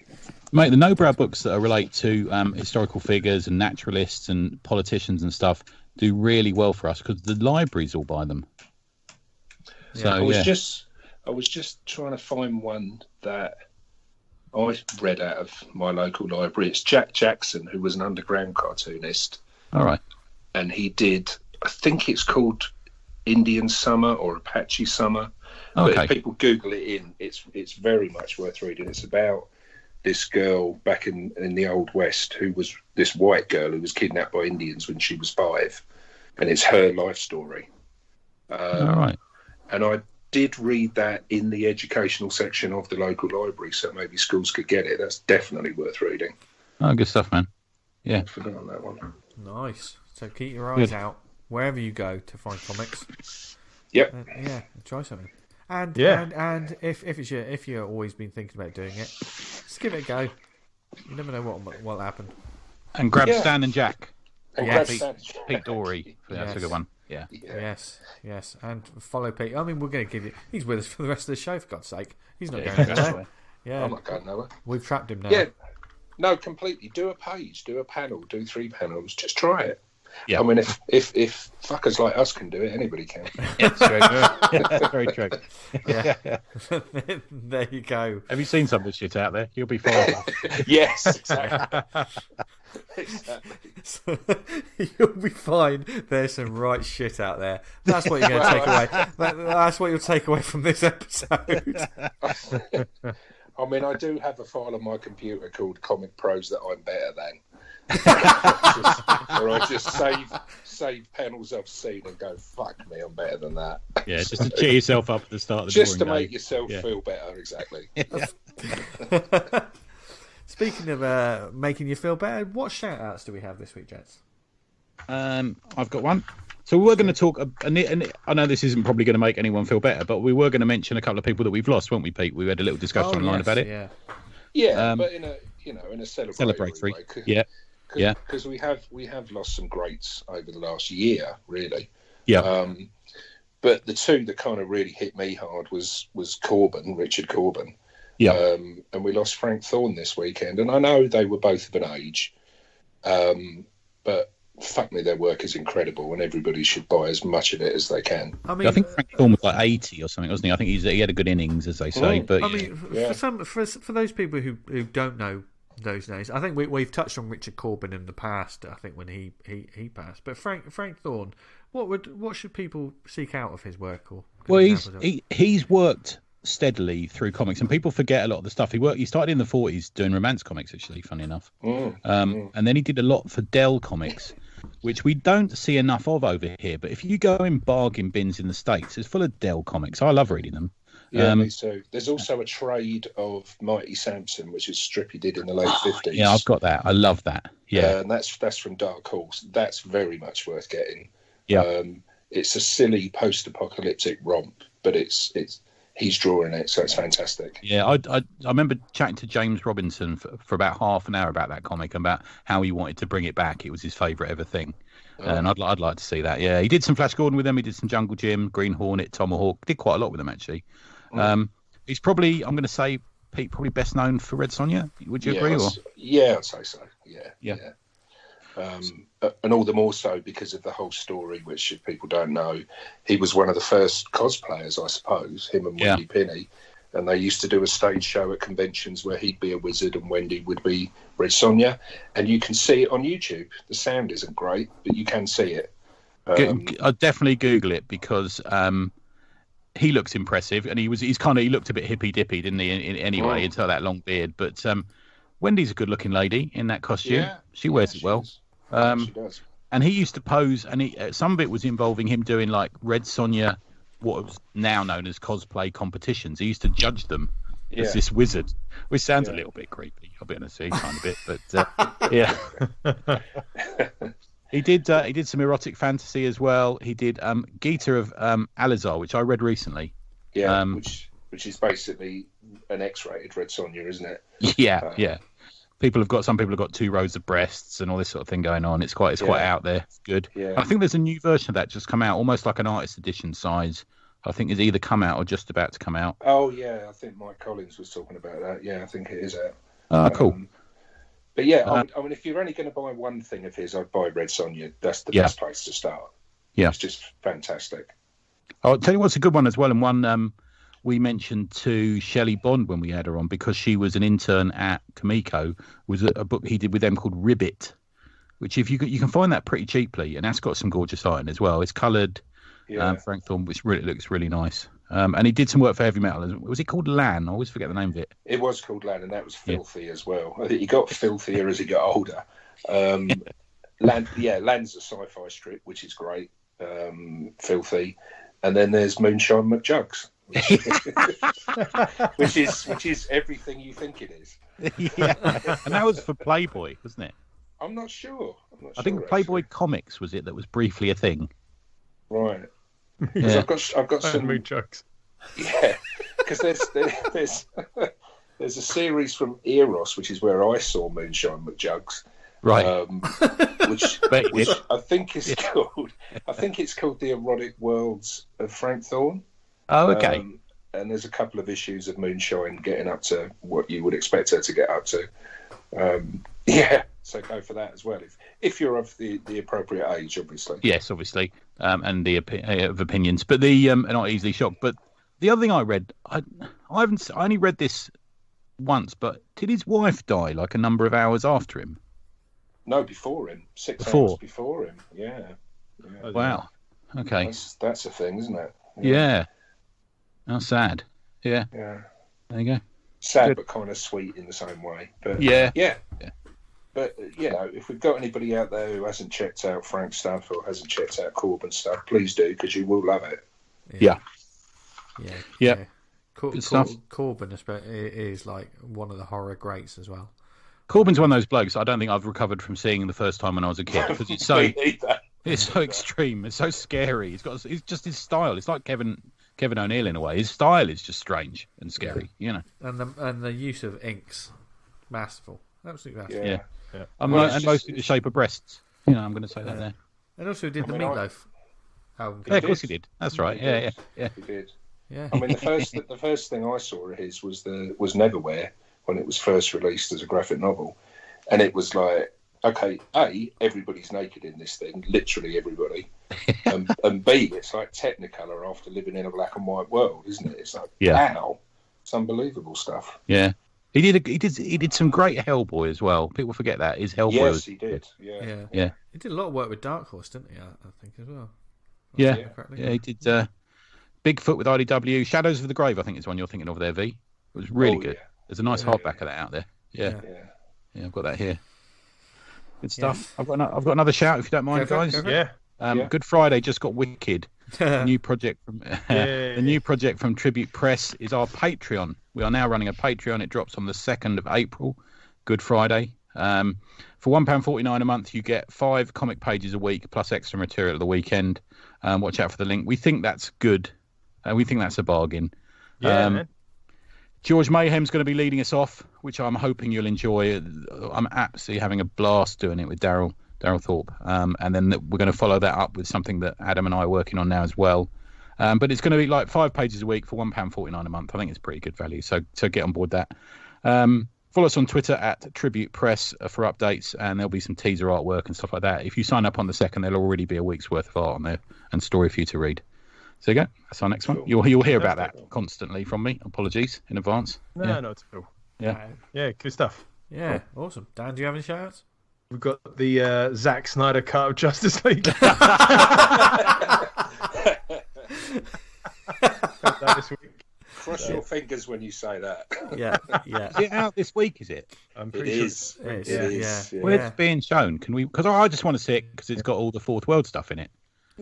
Mate, the no-brow books that relate to historical figures and naturalists and politicians and stuff do really well for us because the libraries all buy them. So, I was just trying to find one that I read out of my local library. It's Jack Jackson, who was an underground cartoonist. All right. And he did, I think it's called Indian Summer or Apache Summer. Okay. But if people Google it it's very much worth reading. It's about this girl back in the Old West who was this white girl who was kidnapped by Indians when she was 5. And it's her life story. All right. And I did read that in the educational section of the local library, so maybe schools could get it. That's definitely worth reading. Oh, good stuff, man. Yeah. I forgot on that one. Nice. So keep your eyes out wherever you go to find comics. Yep. Try something. And if you've always been thinking about doing it, just give it a go. You never know what'll happen. And grab Stan and Jack. And Pete Doree. That's a good one. Yeah. Yes. And follow Pete. I mean, we're going to give you... He's with us for the rest of the show, for God's sake. He's not going anywhere. Yeah. I'm not going nowhere. We've trapped him now. Yeah. No, completely. Do a page, do a panel, do 3 panels. Just try it. Yeah. I mean, if fuckers like us can do it, anybody can. It's true. Yeah, very true. Yeah. There you go. Have you seen some of the shit out there? You'll be fine. Yes, exactly. Exactly. You'll be fine. There's some right shit out there. That's what you're going to take away. That's what you'll take away from this episode. I mean, I do have a file on my computer called Comic Pros that I'm better than. Where I just save panels I've seen and go, fuck me, I'm better than that. Yeah, just to cheer yourself up at the start of the just to drawing make day. yourself feel better, exactly. Speaking of making you feel better, what shout-outs do we have this week, Jets? I've got one. So we were going to talk, and I know this isn't probably going to make anyone feel better, but we were going to mention a couple of people that we've lost, weren't we, Pete? We had a little discussion online about it. Yeah, but in a celebratory way. Yeah. Because we have lost some greats over the last year, really. Yeah. But the two that kind of really hit me hard was Richard Corbin. Yeah. And we lost Frank Thorne this weekend, and I know they were both of an age, but fuck me, their work is incredible, and everybody should buy as much of it as they can. I mean, I think Frank Thorne was like 80 or something, wasn't he? I think he had a good innings, as they say. But I mean, for those people who don't know those names, I think we've touched on Richard Corbin in the past. I think when he passed, but Frank Thorne, what should people seek out of his work? He's worked steadily through comics, and people forget a lot of the stuff he started in the 40s doing romance comics, actually, funny enough. And then he did a lot for Dell Comics, which we don't see enough of over here, but if you go in bargain bins in the States, it's full of Dell Comics. I love reading them. Yeah, me too. There's also a trade of Mighty Samson, which is a strip he did in the late 50s. Yeah, I've got that. I love that. Yeah, and that's from Dark Horse. That's very much worth getting. Yeah, it's a silly post-apocalyptic romp, but he's drawing it, so it's fantastic. Yeah, I remember chatting to James Robinson for about half an hour about that comic, about how he wanted to bring it back. It was his favourite ever thing. And I'd like to see that. Yeah, he did some Flash Gordon with them. He did some Jungle Jim, Green Hornet, Tomahawk. Did quite a lot with them, actually. He's probably, I'm going to say, Pete, probably best known for Red Sonja. Would you agree? Yeah, I'd say so. Yeah. And all the more so because of the whole story, which if people don't know, he was one of the first cosplayers, I suppose, him and Wendy Pinney. And they used to do a stage show at conventions where he'd be a wizard and Wendy would be Red Sonja. And you can see it on YouTube. The sound isn't great, but you can see it. I'll definitely Google it, because he looks impressive, and he looked a bit hippy dippy, didn't he? Anyway, until that long beard. But Wendy's a good looking lady in that costume. Yeah, she wears it well. She does. And he used to pose, and some of it was involving him doing like Red Sonja, what was now known as cosplay competitions. He used to judge them as this wizard, which sounds a little bit creepy. I'll be honest, kind of bit, but yeah. He did some erotic fantasy as well. He did Gita of Alizar, which I read recently. Yeah, which is basically an X-rated Red Sonja, isn't it? Yeah, yeah. Some people have got 2 rows of breasts and all this sort of thing going on. It's quite out there. It's good. Yeah. I think there's a new version of that just come out, almost like an artist edition size. I think it's either come out or just about to come out. Oh yeah, I think Mike Collins was talking about that. Yeah, I think it is out. Oh, cool. But yeah, I mean, if you're only going to buy one thing of his, I'd buy Red Sonja. That's the best place to start. Yeah, it's just fantastic. I'll tell you what's a good one as well, and one we mentioned to Shelley Bond when we had her on, because she was an intern at Kamiko, was a book he did with them called Ribbit, which if you can find that pretty cheaply, and that's got some gorgeous art in as well. It's coloured, Frank Thorne, which really looks really nice. And he did some work for Heavy Metal. Was it called Lan? I always forget the name of it. It was called Lan, and that was filthy as well. I think he got filthier as he got older. Lan's a sci-fi strip, which is great. Filthy. And then there's Moonshine McJugs, which is everything you think it is. Yeah, and that was for Playboy, wasn't it? I'm not sure. I think Playboy actually. Comics was it that was briefly a thing. Right. Yeah. I've got some McJugs. Yeah, because there's a series from Eros, which is where I saw Moonshine McJugs. Right. Which I think is called. I think it's called The Erotic Worlds of Frank Thorne. Oh, okay. And there's a couple of issues of Moonshine getting up to what you would expect her to get up to. Yeah, so go for that as well if you're of the appropriate age, obviously. Yes, obviously, and the of opinions, but the are not easily shocked. But the other thing I read, I only read this once, but did his wife die like a number of hours after him? No, before him. 6 hours before him. Yeah. Wow. Okay. That's a thing, isn't it? Yeah. How sad. Yeah. Yeah. There you go. Sad, but kind of sweet in the same way. But yeah. But if we've got anybody out there who hasn't checked out Frank's stuff or hasn't checked out Corbyn's stuff, please do, because you will love it. Yeah. Corbyn is like one of the horror greats as well. Corbyn's one of those blokes I don't think I've recovered from seeing the first time when I was a kid, because it's so extreme, it's so scary. It's just his style. It's like Kevin O'Neill in a way. His style is just strange and scary, And the use of inks, masterful, absolutely masterful. Yeah. And mostly the shape of breasts. I'm going to say that there. And also did the Meatloaf album. Yeah, of course he did. That's right. Yeah. He did. Yeah. I mean, the first thing I saw of his was Neverwhere, when it was first released as a graphic novel, and it was like, okay, A, everybody's naked in this thing, literally everybody, and B, it's like Technicolor after living in a black and white world, isn't it? It's like, wow, it's unbelievable stuff. Yeah, he did some great Hellboy as well. People forget that his Hellboy. Yes, he did. Yeah. He did a lot of work with Dark Horse, didn't he? I think as well. Yeah, he did. Bigfoot with IDW, Shadows of the Grave, I think is one you're thinking of there, V. It was really good. Yeah. There's a nice hardback of that out there. Yeah, I've got that here. Good stuff. Yeah. I've got another shout if you don't mind, guys. Good Friday just got wicked. The new project from Tribute Press is our Patreon. We are now running a Patreon. It drops on the 2nd of April, Good Friday. For £1.49 a month, you get 5 comic pages a week plus extra material at the weekend. Watch out for the link. We think that's good. We think that's a bargain. Yeah. George Mayhem's going to be leading us off, which I'm hoping you'll enjoy. I'm absolutely having a blast doing it with Daryl Thorpe. And then we're going to follow that up with something that Adam and I are working on now as well. But it's going to be like 5 pages a week for £1.49 a month. I think it's pretty good value. So get on board that. Follow us on Twitter at Tribute Press for updates, and there'll be some teaser artwork and stuff like that. If you sign up on the 2nd, there'll already be a week's worth of art on there and story for you to read. So there you go. That's our next one. You'll hear about that constantly from me. Apologies in advance. No, it's cool. Yeah, good stuff. Yeah, cool. Awesome. Dan, do you have any shout-outs? We've got the Zack Snyder cut of Justice League. This week. Cross your fingers when you say that. Yeah. Is it out this week? Is it? I'm pretty sure. It is. Yeah. Where's it being shown? Can we? Because I just want to see it because it's got all the Fourth World stuff in it.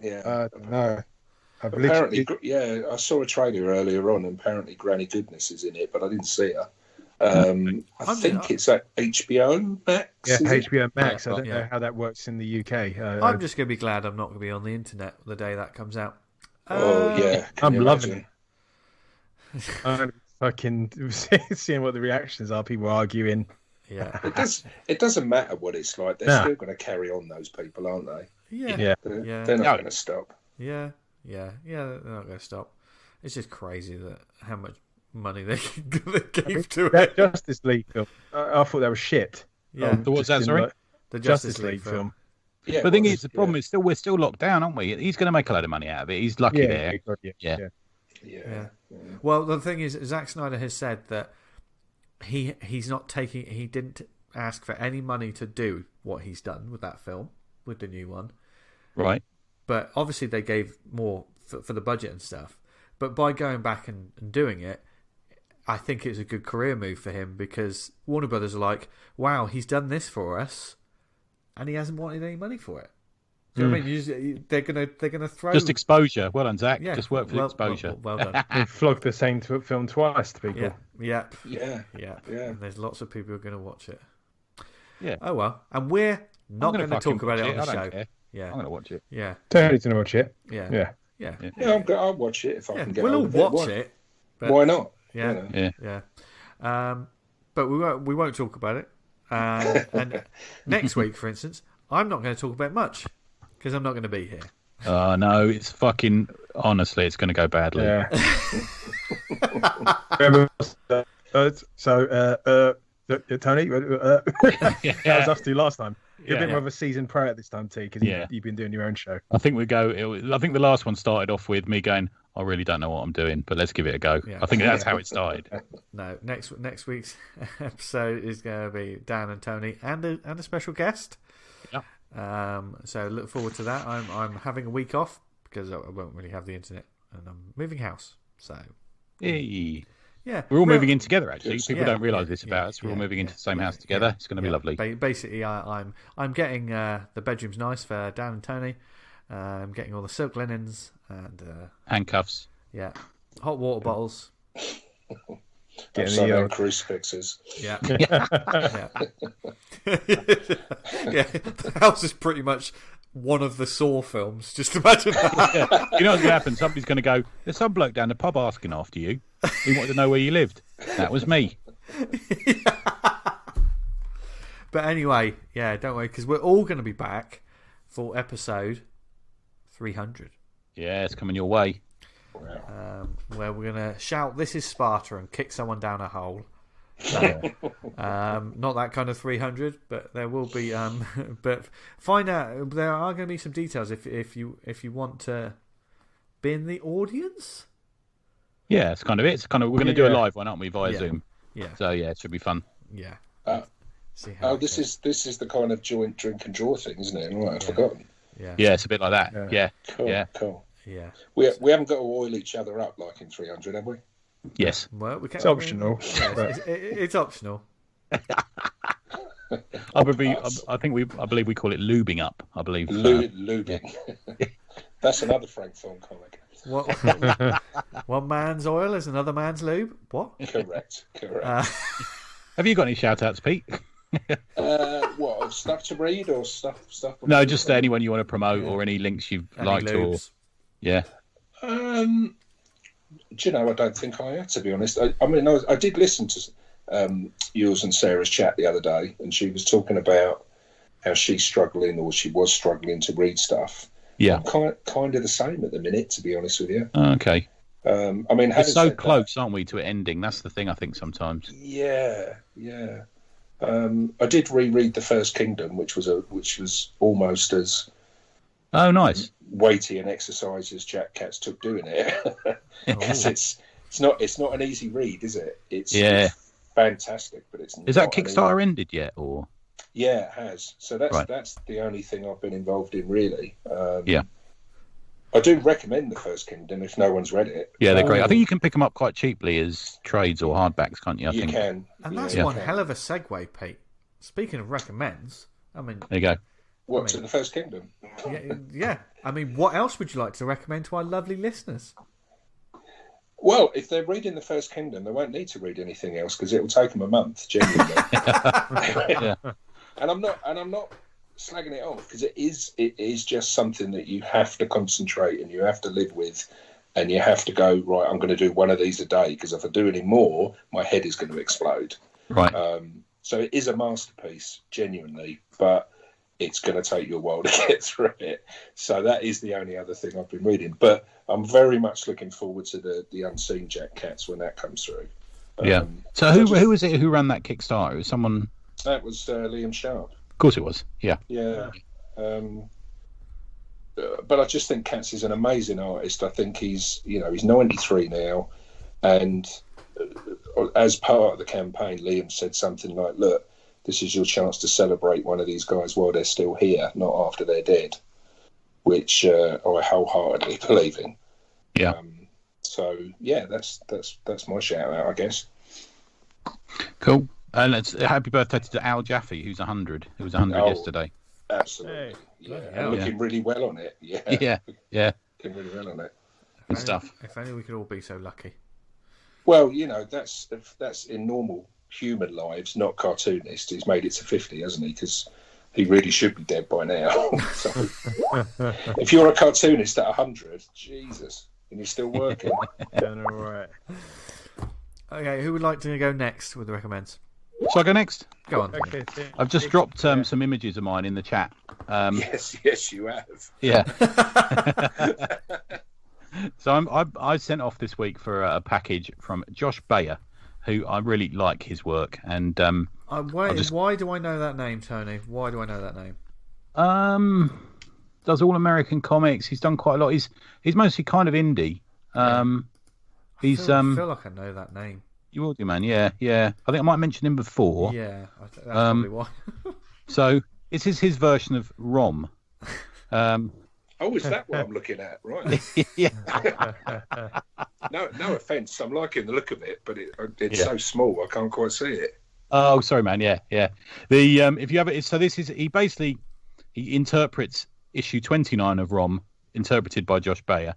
Yeah. No. Apparently, I saw a trailer earlier on, and apparently Granny Goodness is in it, but I didn't see her. I think it's at HBO Max. Yeah, HBO Max. I don't know how that works in the UK. I'm just going to be glad I'm not going to be on the internet the day that comes out. I'm loving it. I'm fucking seeing what the reactions are. People arguing. Yeah, it doesn't matter what it's like. They're still going to carry on. Those people, aren't they? Yeah. They're not going to stop. Yeah, they're not going to stop. It's just crazy that how much money they gave to that Justice League film. I thought that was shit. Yeah, what's that? Sorry, the Justice League film. Yeah, but the thing is, the problem is we're still locked down, aren't we? He's going to make a load of money out of it. He's lucky there. Yeah. Well, the thing is, Zack Snyder has said that he's not taking. He didn't ask for any money to do what he's done with that film, with the new one. Right. But obviously they gave more for the budget and stuff. But by going back and doing it, I think it's a good career move for him because Warner Brothers are like, wow, he's done this for us, and he hasn't wanted any money for it. Do you know what I mean? They're gonna throw just exposure. Well done, Zach. Yeah. Just work for the exposure. Well done. They flogged the same film twice to people. Yeah. And there's lots of people who are going to watch it. Yeah. Oh well, and we're not going to talk about it on the show. Care. Yeah. I'm going to watch it. Yeah. Tony's going to watch it. Yeah. I'll watch it if I can get. We'll all watch it. But why not? Yeah. But we won't talk about it. And next week, for instance, I'm not going to talk about much because I'm not going to be here. Oh no, it's fucking honestly, it's going to go badly. Yeah. Tony, that was us two last time. You're a bit more of a seasoned pro at this time, T, because you've been doing your own show. I think I think the last one started off with me going, I really don't know what I'm doing, but let's give it a go. Yeah. I think that's how it started. No, next week's episode is going to be Dan and Tony and a special guest. Yeah. So look forward to that. I'm having a week off because I won't really have the internet, and I'm moving house. So. Hey. Yeah, we're all moving in together. Actually, people don't realise this about us. We're all moving into the same house together. It's going to be lovely. Basically, I'm getting the bedroom's nice for Dan and Tony. I'm getting all the silk linens and handcuffs. Yeah, hot water bottles. Some crucifixes. Yeah. Yeah. The house is pretty much one of the Saw films. Just imagine that. You know what's going to happen? Somebody's going to go, there's some bloke down the pub asking after you. He wanted to know where you lived. That was me. But anyway, don't worry, because we're all going to be back for episode 300. Yeah, it's coming your way. Where we're going to shout, "This is Sparta," and kick someone down a hole. Not that kind of 300, but there will be. But find out, there are going to be some details if you want to be in the audience. Yeah, it's kind of it. It's kind of, we're going to do a live one, aren't we, via Zoom? Yeah. So it should be fun. Yeah. This is the kind of joint drink and draw thing, isn't it? Right, I've forgotten. Yeah. Yeah, it's a bit like that. Yeah. Cool. Yeah. We haven't got to oil each other up like in 300, have we? Yes. Well, we can. It's optional. It's optional. I believe we call it lubing up. I believe. Lubing. That's another Frank Thorne comic. What? One man's oil is another man's lube. What? Correct. Have you got any shout-outs, Pete? What, of stuff to read or stuff? No, just anyone you want to promote or any links you've liked lubes. Do you know, I don't think I have, to be honest. I did listen to yours and Sarah's chat the other day, and she was talking about how she was struggling to read stuff. Yeah. I'm kind of the same at the minute, to be honest with you. Okay. We're so close, aren't we, to it ending? That's the thing, I think, sometimes. Yeah. I did reread The First Kingdom, which was almost as nice weighty an exercise as Jack Katz took doing it. Because it's not an easy read, is it? It's fantastic, but it's is that Kickstarter ended yet, or? Yeah, it has. So that's the only thing I've been involved in, really. I do recommend The First Kingdom if no one's read it. Yeah, they're great. I think you can pick them up quite cheaply as trades or hardbacks, can't you? I think you can. And that's one hell of a segue, Pete. Speaking of recommends, there you go. To The First Kingdom? Yeah. I mean, what else would you like to recommend to our lovely listeners? Well, if they're reading The First Kingdom, they won't need to read anything else because it will take them a month, genuinely. And I'm not slagging it off because it is just something that you have to concentrate and you have to live with, and you have to go, right, I'm going to do one of these a day because if I do any more, my head is going to explode. Right. So it is a masterpiece, genuinely, but it's going to take you a while to get through it. So that is the only other thing I've been reading. But I'm very much looking forward to the Unseen Jack Katz when that comes through. So who was it who ran that Kickstarter? It was someone... That was Liam Sharp. Of course it was, yeah. Yeah. But I just think Katz is an amazing artist. I think he's 93 now, and as part of the campaign, Liam said something like, "Look, this is your chance to celebrate one of these guys while they're still here, not after they're dead," which I wholeheartedly believe in. Yeah. So yeah, that's my shout out, I guess. Cool. And happy birthday to Al Jaffe, who's 100. Who was 100 yesterday. Absolutely. Looking really well on it. Yeah. Looking really well on it. Good stuff. If only we could all be so lucky. Well, that's in normal human lives, not cartoonist. He's made it to 50, hasn't he? Because he really should be dead by now. So, if you're a cartoonist at 100, Jesus, and you're still working. All right. Okay, who would like to go next with the recommends? Shall I go next? Go on. Okay. I've just dropped some images of mine in the chat. Yes, you have. Yeah. So I sent off this week for a package from Josh Bayer, who I really like his work. And why do I know that name, Tony? Why do I know that name? Does all American comics. He's done quite a lot. He's mostly kind of indie. I feel like I know that name. You will do, man. Yeah. I think I might mention him before. Yeah, that's probably why. So this is his version of Rom. Oh, is that what I'm looking at? Right. Yeah. No offence. I'm liking the look of it, but it's so small I can't quite see it. Oh, sorry, man. Yeah. The if you have it, so this is he interprets issue 29 of Rom, interpreted by Josh Bayer.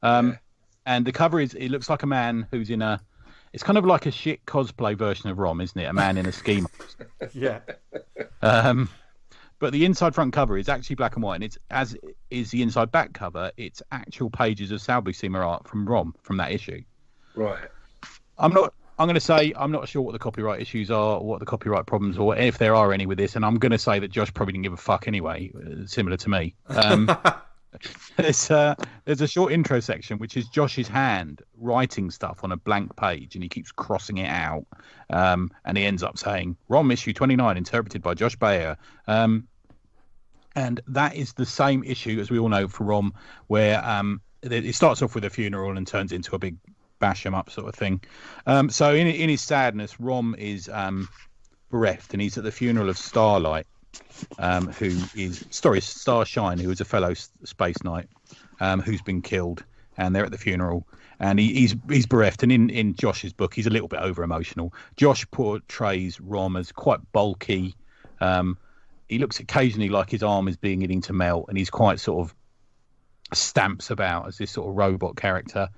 And the cover it looks like a man who's in it's kind of like a shit cosplay version of Rom, isn't it? A man in a ski mask. Yeah. But the inside front cover is actually black and white, and it's as is the inside back cover. It's actual pages of Sal Buscema art from Rom from that issue. Right. I'm going to say I'm not sure what the copyright issues are, or what the copyright problems, or if there are any with this. And I'm going to say that Josh probably didn't give a fuck anyway, similar to me. There's a short intro section which is Josh's hand writing stuff on a blank page, and he keeps crossing it out, and he ends up saying Rom issue 29 interpreted by Josh Bayer, and that is the same issue as we all know for Rom, where it starts off with a funeral and turns into a big bash 'em up sort of thing. So in his sadness, Rom is bereft, and he's at the funeral of Starlight, who is Starshine, who is a fellow space knight, who's been killed, and they're at the funeral, and he's bereft. And in Josh's book, he's a little bit over emotional. Josh portrays Rom as quite bulky. He looks occasionally like his arm is beginning to melt, and he's quite sort of stamps about as this sort of robot character.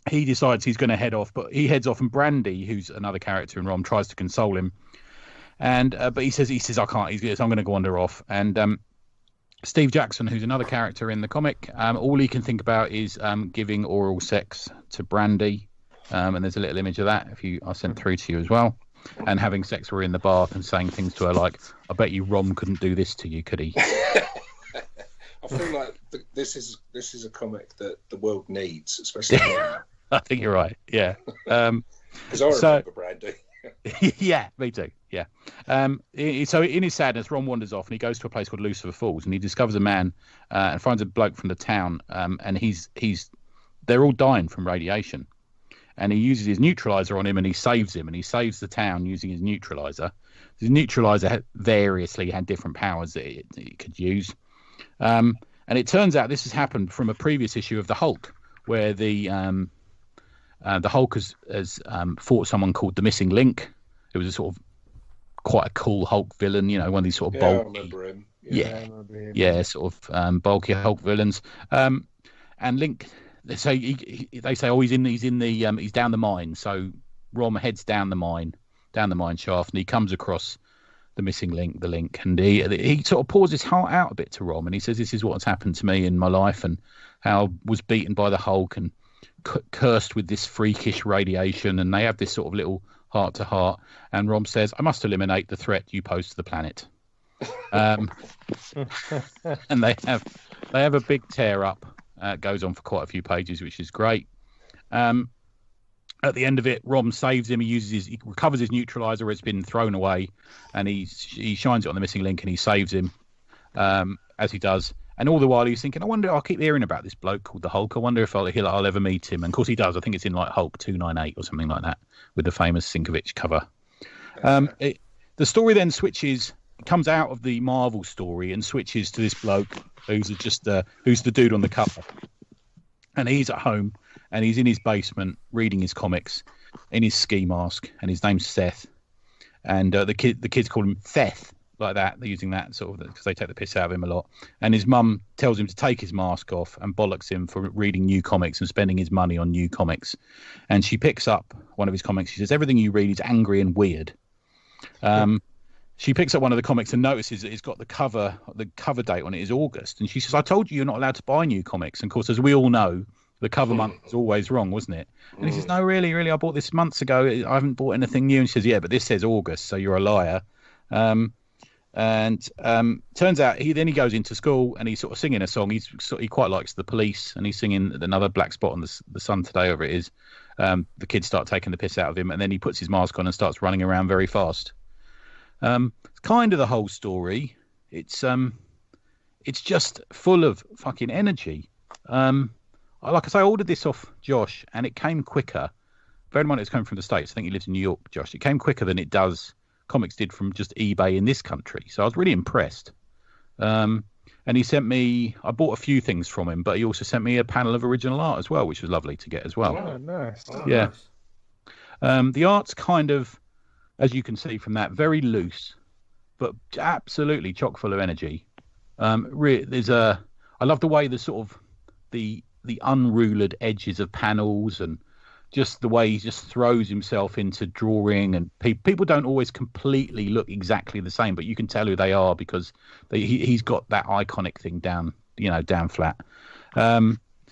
He decides he's going to head off, but he heads off, and Brandy, who's another character in Rom, tries to console him. And but he says I can't. I'm going to wander off. And Steve Jackson, who's another character in the comic, all he can think about is giving oral sex to Brandy. And there's a little image of that I sent through to you as well. And having sex with her in the bath and saying things to her like, "I bet you Rom couldn't do this to you, could he?" I feel like this is a comic that the world needs, especially now. I think you're right. Yeah. Because I remember Brandy. Yeah, me too. Yeah. So in his sadness, Ron wanders off, and he goes to a place called Lucifer Falls, and he discovers a man and finds a bloke from the town, and they're all dying from radiation, and he uses his neutralizer on him, and he saves him, and he saves the town using his neutralizer. His neutralizer variously had different powers that it could use, and it turns out this has happened from a previous issue of the Hulk, where the Hulk has fought someone called the Missing Link. It was a sort of quite a cool Hulk villain, one of these sort of bulky. I remember him. Yeah, I remember him. Yeah, sort of bulky Hulk villains. And Link, they say he's down the mine. So Rom heads down the mine shaft, and he comes across the Missing Link, and he sort of pours his heart out a bit to Rom, and he says, "This is what's happened to me in my life, and how I was beaten by the Hulk and cursed with this freakish radiation." And they have this sort of little heart to heart, and Rom says, "I must eliminate the threat you pose to the planet." And they have a big tear up. It goes on for quite a few pages, which is great. At the end of it, Rom saves him. He recovers his neutralizer. It's been thrown away, and he shines it on the Missing Link, and he saves him as he does. And all the while he's thinking, I'll keep hearing about this bloke called the Hulk. I wonder if I'll ever meet him. And of course he does. I think it's in like Hulk 298 or something like that, with the famous Sinkovich cover. The story then comes out of the Marvel story and switches to this bloke who's the dude on the cover. And he's at home, and he's in his basement reading his comics in his ski mask, and his name's Seth. And the kids call him Theth. Like that, they're using that sort of because they take the piss out of him a lot. And his mum tells him to take his mask off and bollocks him for reading new comics and spending his money on new comics. And she picks up one of his comics. She says, "Everything you read is angry and weird." She picks up one of the comics and notices that it's got the cover date on it is August. And she says, "I told you're not allowed to buy new comics." And of course, as we all know, the cover month is always wrong, wasn't it? And he says, "No, really, I bought this months ago. I haven't bought anything new." And she says, "Yeah, but this says August, so you're a liar." And turns out he goes into school, and he's sort of singing a song. He quite likes The Police, and he's singing Another Black Spot on the Sun Today, whatever it is. The kids start taking the piss out of him, and then he puts his mask on and starts running around very fast. It's kind of the whole story. It's just full of fucking energy. Like I say, I ordered this off Josh, and it came quicker. Bear in mind it's coming from the States. I think he lives in New York, Josh. It came quicker than comics did from just eBay in this country. So I was really impressed. And he sent me, I bought a few things from him, but he also sent me a panel of original art as well, which was lovely to get as well. Oh, nice. Yeah. The art's kind of, as you can see from that, very loose, but absolutely chock full of energy. I love the way the sort of the unruled edges of panels, and just the way he just throws himself into drawing, and people don't always completely look exactly the same, but you can tell who they are because he's got that iconic thing down flat.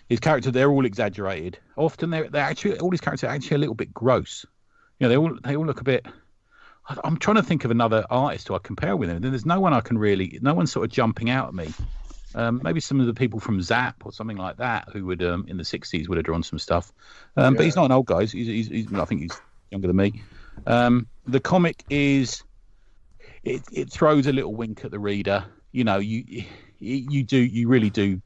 His characters, they're all exaggerated. Often they're actually, all his characters are actually a little bit gross. They all look a bit. I'm trying to think of another artist who I compare with him. There's no one no one's sort of jumping out at me. Maybe some of the people from Zap or something like that who would in the 60s would have drawn some stuff. But he's not an old guy. He's I think he's younger than me. The comic is it throws a little wink at the reader. You really do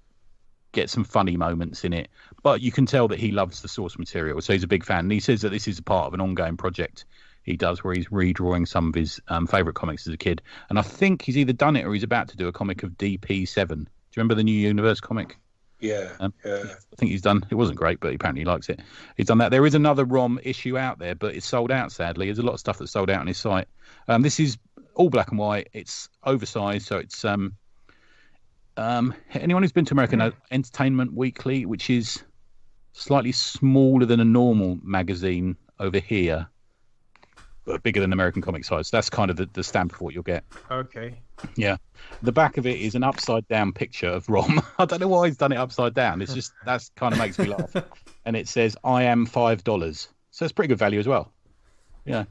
get some funny moments in it, but you can tell that he loves the source material, so he's a big fan. And he says that this is part of an ongoing project he does where he's redrawing some of his favourite comics as a kid. And I think he's either done it or he's about to do a comic of DP7. Do you remember the New Universe comic? Yeah. I think he's done. It wasn't great, but apparently he likes it. He's done that. There is another ROM issue out there, but it's sold out, sadly. There's a lot of stuff that's sold out on his site. This is all black and white. It's oversized, so it's... anyone who's been to American Entertainment Weekly, which is slightly smaller than a normal magazine over here, but bigger than American Comic size. That's kind of the stamp of what you'll get. Okay. Yeah. The back of it is an upside down picture of Rom. I don't know why he's done it upside down. It's just, that's kind of makes me laugh. And it says, I am $5. So it's pretty good value as well. Yeah.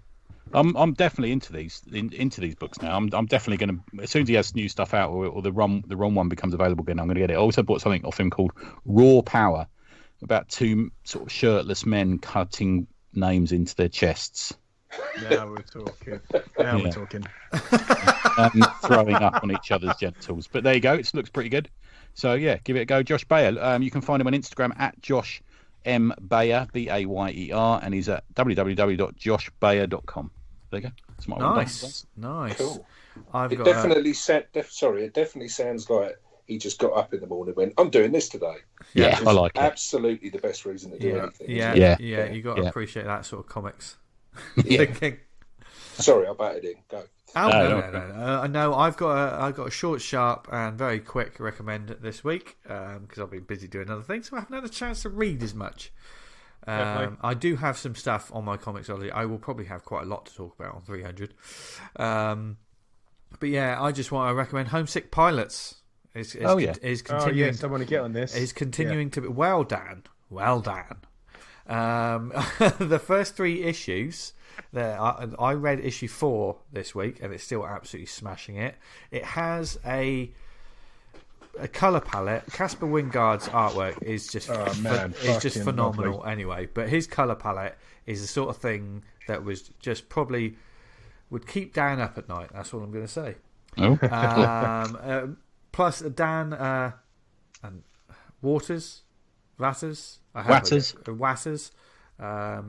I'm definitely into these books now. I'm definitely going to, as soon as he has new stuff out, or the ROM one becomes available again, I'm going to get it. I also bought something off him called Raw Power, about two sort of shirtless men cutting names into their chests. Now we're talking. We're talking. And throwing up on each other's genitals. But there you go. It looks pretty good. So yeah, give it a go. Josh Bayer. You can find him on Instagram at Josh M Bayer, Bayer, and he's at www.joshbayer.com. There you go. That's what nice. Cool. It definitely sounds like he just got up in the morning and went, I'm doing this today. Yeah, I like it. Absolutely the best reason to do anything. Yeah. You got to appreciate that sort of comics. Thinking. Sorry, I batted in. Go. No, I've got a short, sharp, and very quick recommend this week because I've been busy doing other things, so I haven't had a chance to read as much. I do have some stuff on my comics already. I will probably have quite a lot to talk about on 300. But yeah, I just want to recommend Homesick Pilots. Is continuing. Yes, I want to get on this. Is continuing to be well done. The first 3 issues. I read issue 4 this week, and it's still absolutely smashing it. It has a colour palette. Casper Wingard's artwork is just phenomenal anyway. But his colour palette is the sort of thing that was just probably would keep Dan up at night. That's all I'm going to say. Plus Dan and Watters.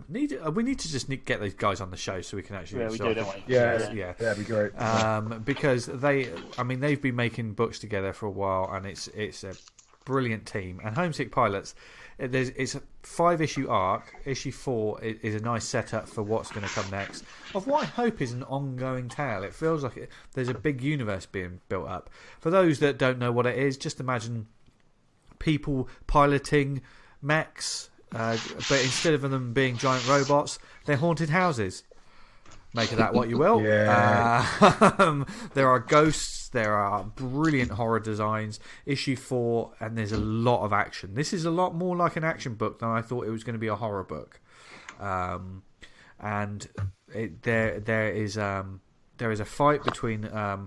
We need to just get these guys on the show so we can actually. Yeah, we do, don't we? Yeah, that'd be great. Because they've been making books together for a while, and it's a brilliant team. And Homesick Pilots, it's a 5-issue arc. Issue 4 is a nice setup for what's going to come next. Of what I hope is an ongoing tale. It feels like there's a big universe being built up. For those that don't know what it is, just imagine people piloting mechs. But instead of them being giant robots, they're haunted houses. Make of that what you will. There are ghosts. There are brilliant horror designs. Issue 4, and there's a lot of action. This is a lot more like an action book than I thought it was going to be a horror book. And there is a fight between. I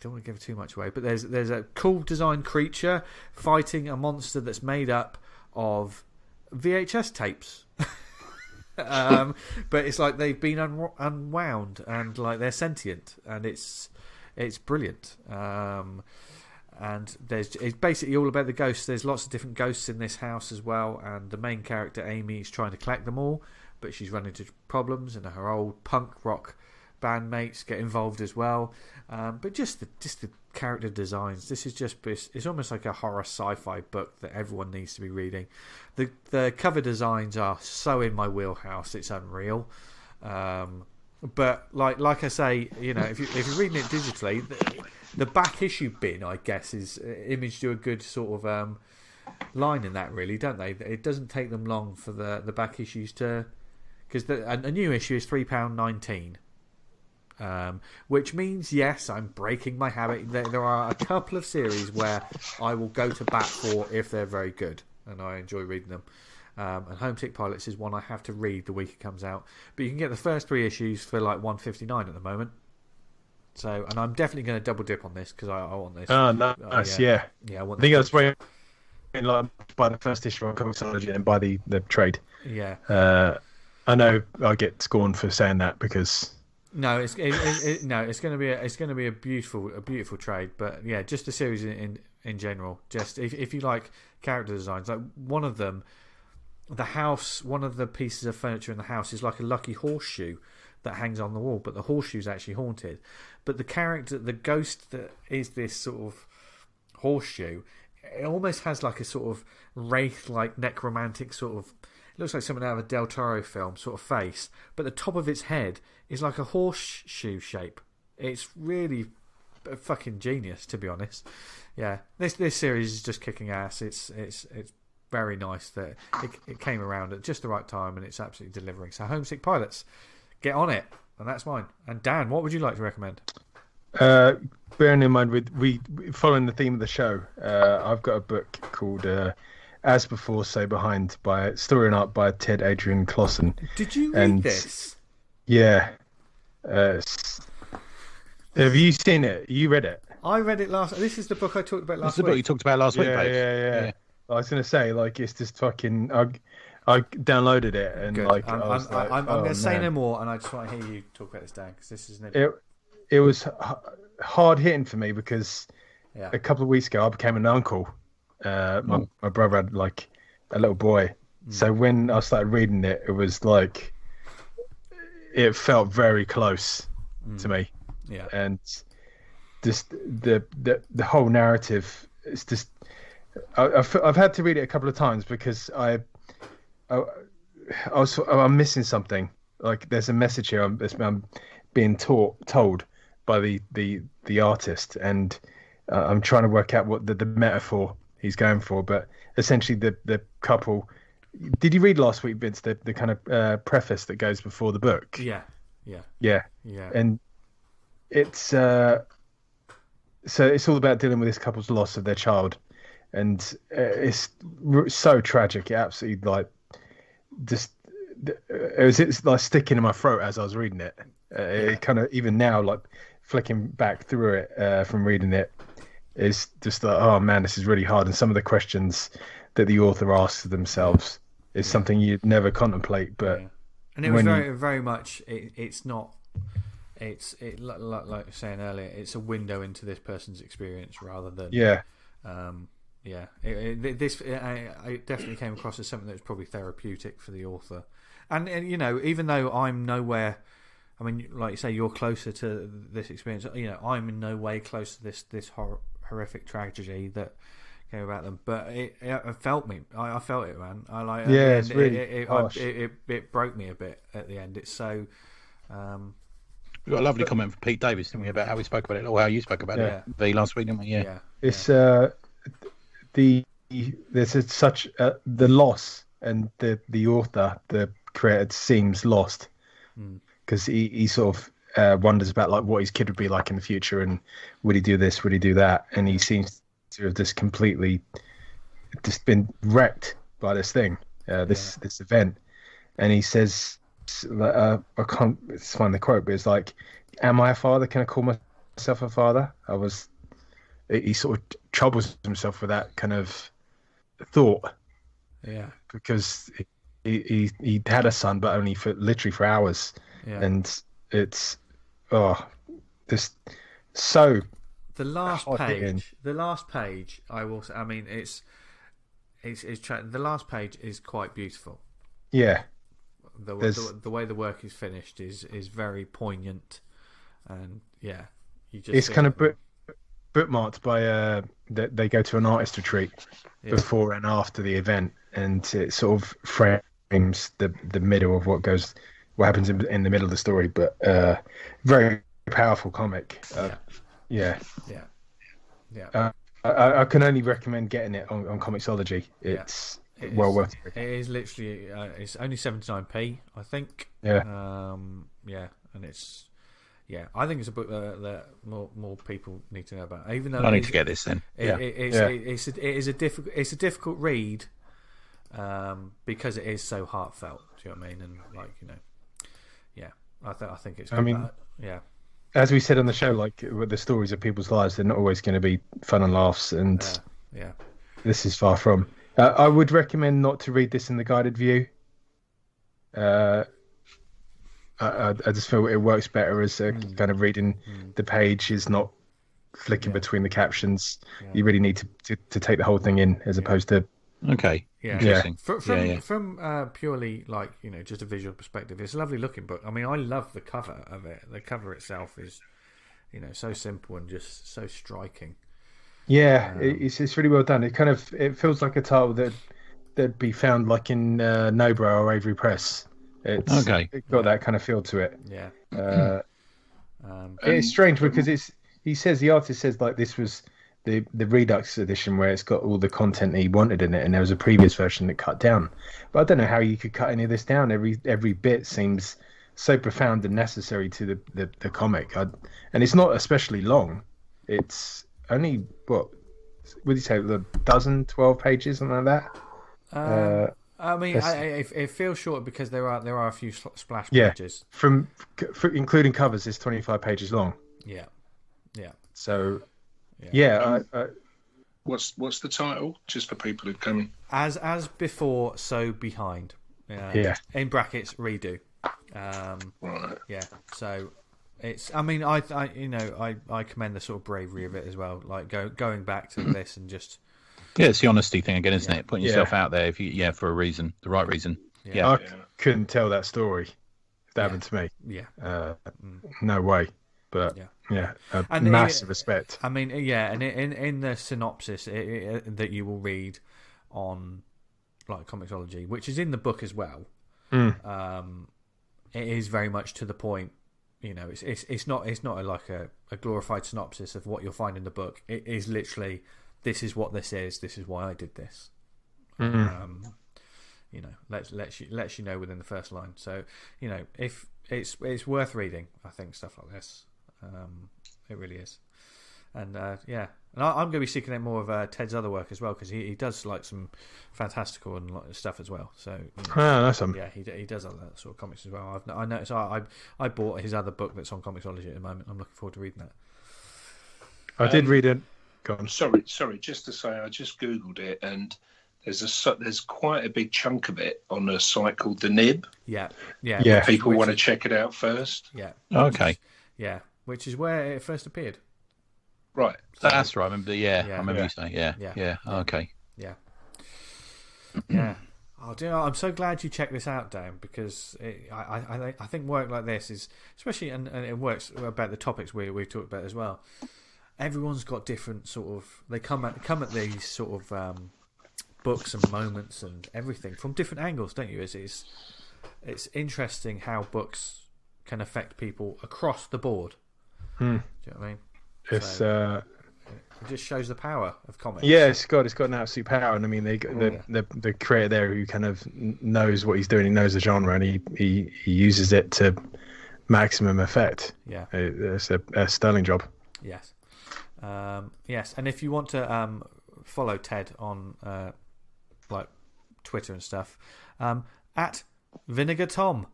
don't want to give too much away, but there's a cool design creature fighting a monster that's made up of VHS tapes. But it's like they've been unwound and like they're sentient, and it's brilliant. And it's basically all about the ghosts. There's lots of different ghosts in this house as well, and the main character Amy is trying to collect them all, but she's run into problems, and her old punk rock bandmates get involved as well. But just the character designs. This is it's almost like a horror sci-fi book that everyone needs to be reading. The cover designs are so in my wheelhouse, it's unreal. But like I say, if you're reading it digitally, the back issue bin, I guess, is Image do a good sort of line in that, really, don't they? It doesn't take them long for the back issues to, because a new issue is £3.19. Which means, yes, I'm breaking my habit. There are a couple of series where I will go to bat for if they're very good, and I enjoy reading them. And Homesick Pilots is one I have to read the week it comes out. But you can get the first 3 issues for like $1.59 at the moment. So, and I'm definitely going to double dip on this because I want this. Oh, nice, yeah. I think I was waiting like buy the first issue on Comixology and buy the trade. Yeah. I know I get scorned for saying that because. No, it's going to be a beautiful trade, but yeah, just a series in general. Just if you like character designs, like one of them, one of the pieces of furniture in the house is like a lucky horseshoe that hangs on the wall, but the horseshoe's actually haunted. But the ghost that is this sort of horseshoe, it almost has like a sort of wraith, like necromantic sort of. It looks like something out of a Del Toro film sort of face, but the top of its head is like a horseshoe shape. It's really fucking genius, to be honest. Yeah, this series is just kicking ass. It's very nice that it came around at just the right time, and it's absolutely delivering. So Homesick Pilots, get on it, and that's mine. And Dan, what would you like to recommend? Bearing in mind, we following the theme of the show, I've got a book called As Before, So Behind, by story and art by Ted Adrian Clausen. Did you read this? Yeah. Have you seen it? You read it? I read it last. This is the book I talked about last week. This is the book you talked about last week, babe. Yeah. I was going to say, like, it's just fucking. I downloaded it and good. like I'm going to say no more, and I just want to hear you talk about this, Dan, because this is it was hard hitting for me because a couple of weeks ago I became an uncle. My brother had like a little boy, so when I started reading it, it was like it felt very close to me. Yeah, and just the whole narrative is just. I've had to read it a couple of times because I'm missing something. Like there's a message here I'm being told by the artist, and I'm trying to work out what the metaphor he's going for. But essentially, the couple. Did you read last week, Vince? The kind of preface that goes before the book. Yeah. And it's so it's all about dealing with this couple's loss of their child, and it's so tragic. It absolutely it's like sticking in my throat as I was reading it. It kind of even now, like flicking back through it from reading it, is just like, oh man, this is really hard. And some of the questions that the author asks themselves is something you'd never contemplate. But and it was very much. It's not. It's like I was saying earlier. It's a window into this person's experience rather than It definitely came across as something that was probably therapeutic for the author. And you know, even though I'm nowhere, I mean, like you say, you're closer to this experience. You know, I'm in no way close to this horrific tragedy that came about them. But it felt me. I felt it, man. I like. Yeah, it's really it broke me a bit at the end. It's so. We got a lovely comment from Pete Davis, didn't we, about how we spoke about it, or how you spoke about it last week, didn't we? Yeah. It's there's such the loss, and the author, the creator, seems lost because he sort of wonders about like what his kid would be like in the future, and would he do this, would he do that, and he seems to have just completely just been wrecked by this thing, this event, and he says. I can't find the quote, but it's like, "Am I a father? Can I call myself a father?" He sort of troubles himself with that kind of thought. Yeah. because he had a son, but only for literally for hours, and it's this so. The last page. I will say. I mean, the last page is quite beautiful. Yeah, the way the work is finished is very poignant, and it's kind of bookmarked by they go to an artist retreat before and after the event, and it sort of frames the middle of what happens in the middle of the story. But very powerful comic. I can only recommend getting it on Comixology. It's well worth it. It is literally it's only 79p, I think. And it's I think it's a book that more people need to know about. Even though I need to get this then. It's a difficult read because it is so heartfelt. Do you know what I mean? And I think it's. As we said on the show, like with the stories of people's lives, they're not always going to be fun and laughs, and this is far from. I would recommend not to read this in the guided view. I just feel it works better as kind of reading the page is not flicking between the captions. You really need to take the whole thing in, as opposed to. Okay. Interesting. From purely just a visual perspective, it's a lovely looking book. I mean, I love the cover of it. The cover itself is, so simple and just so striking. Yeah, it's really well done. It feels like a title that'd be found like in Nobro or Avery Press. It got that kind of feel to it. Yeah. It's strange because the artist says like this was the redux edition where it's got all the content he wanted in it, and there was a previous version that cut down. But I don't know how you could cut any of this down. Every bit seems so profound and necessary to the comic. And it's not especially long. It's only what would you say, the 12 pages, something like that. I mean, it feels short because there are a few splash pages. From including covers, it's 25 pages long. Yeah. So. What's the title? Just for people who come in. As before, so behind. In brackets, redo. Right. Yeah. So it's. I mean, I commend the sort of bravery of it as well. Like going back to this and just. Yeah, it's the honesty thing again, isn't it? Putting yourself out there for a reason, the right reason. Yeah. I couldn't tell that story if that happened to me. Yeah. No way. But and massive respect. I mean, and in the synopsis that you will read on like Comixology, which is in the book as well, it is very much to the point. It's not like a glorified synopsis of what you'll find in the book. It is literally, this is what this is. This is why I did this. Lets you know within the first line. So if it's worth reading, I think stuff like this. It really is, and and I'm going to be seeking out more of Ted's other work as well, because he does like some fantastical and stuff as well. So that's something. Yeah, he does other sort of comics as well. I noticed I bought his other book that's on Comixology at the moment. I'm looking forward to reading that. I did read it. Go on. Sorry. Just to say, I just googled it, and there's quite a big chunk of it on a site called The Nib. Yeah. People want to check it out first. Yeah. Okay. Yeah. Which is where it first appeared. Right. So, that's right. I remember. I remember you saying. Yeah. Okay. Yeah. Yeah. Oh, I'm so glad you checked this out, Dan, because I think work like this is, especially, and it works about the topics we've talked about as well. Everyone's got different sort of. They come at these sort of books and moments and everything from different angles, don't you? It's interesting how books can affect people across the board. Do you know what I mean? It just shows the power of comics. Yeah, it's got an absolute power, and I mean, the creator there who kind of knows what he's doing, he knows the genre, and he uses it to maximum effect. Yeah, it's a sterling job. Yes, yes, and if you want to follow Ted on like Twitter and stuff, at Vinegar Tom.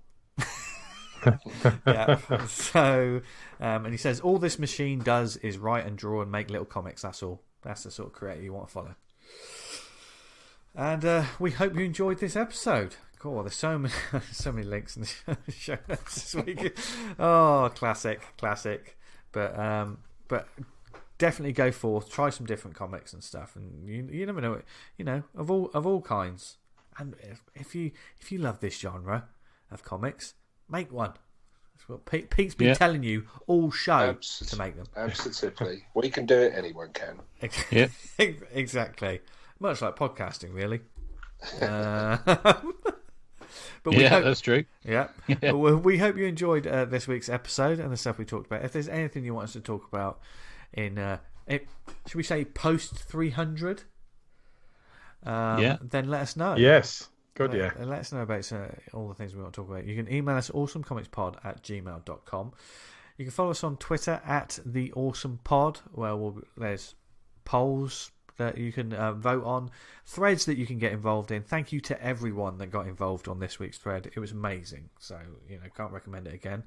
Yeah. So, and he says all this machine does is write and draw and make little comics. That's all. That's the sort of creator you want to follow. And we hope you enjoyed this episode. Cool, there's so many links in the show notes this week. Oh, classic. But definitely go forth, try some different comics and stuff, and you never know, of all kinds. And if you love this genre of comics, make one. That's what Pete's been telling you all show to make them. Absolutely, we can do it. Anyone can. Yeah, exactly. Much like podcasting, really. But that's true. Yeah. We hope you enjoyed this week's episode and the stuff we talked about. If there's anything you want us to talk about in, should we say post 300? Then let us know. Yes. Good, yeah. And let us know about all the things we want to talk about. You can email us awesomecomicspod@gmail.com. You can follow us on Twitter @theawesomepod, where there's polls that you can vote on, threads that you can get involved in. Thank you to everyone that got involved on this week's thread. It was amazing. So, can't recommend it again.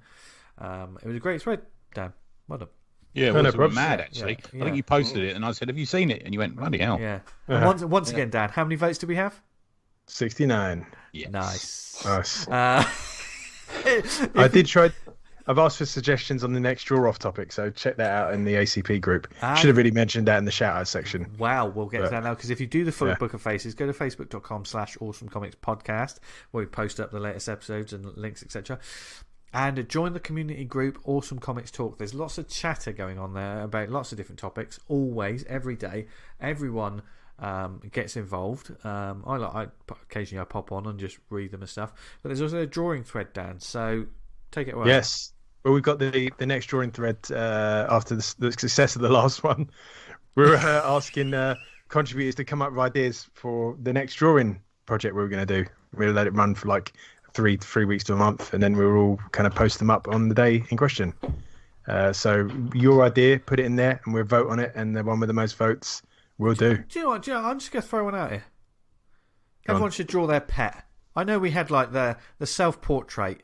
It was a great thread, Dan. Well done. Yeah, it was mad, actually. I think you posted it, and I said, have you seen it? And you went, bloody hell. Yeah. And once again, Dan, how many votes do we have? 69. Yes. Nice. I did try... I've asked for suggestions on the next draw-off topic, so check that out in the ACP group. Should have really mentioned that in the shout-out section. Wow, we'll get to that now, because if you do the full Book of Faces, go to facebook.com/awesomecomicspodcast, where we post up the latest episodes and links, etc. And join the community group, Awesome Comics Talk. There's lots of chatter going on there about lots of different topics, always, every day. Everyone gets involved. Occasionally I pop on and just read them and stuff. But there's also a drawing thread, Dan, so... take it away. Yes. Well, we've got the next drawing thread after the success of the last one. We're asking contributors to come up with ideas for the next drawing project we're going to do. We'll let it run for like 3 weeks to a month, and then we'll all kind of post them up on the day in question. So your idea, put it in there, and we'll vote on it, and the one with the most votes will do. Do you know what? I'm just going to throw one out here. Everyone should draw their pet. I know we had like the self-portrait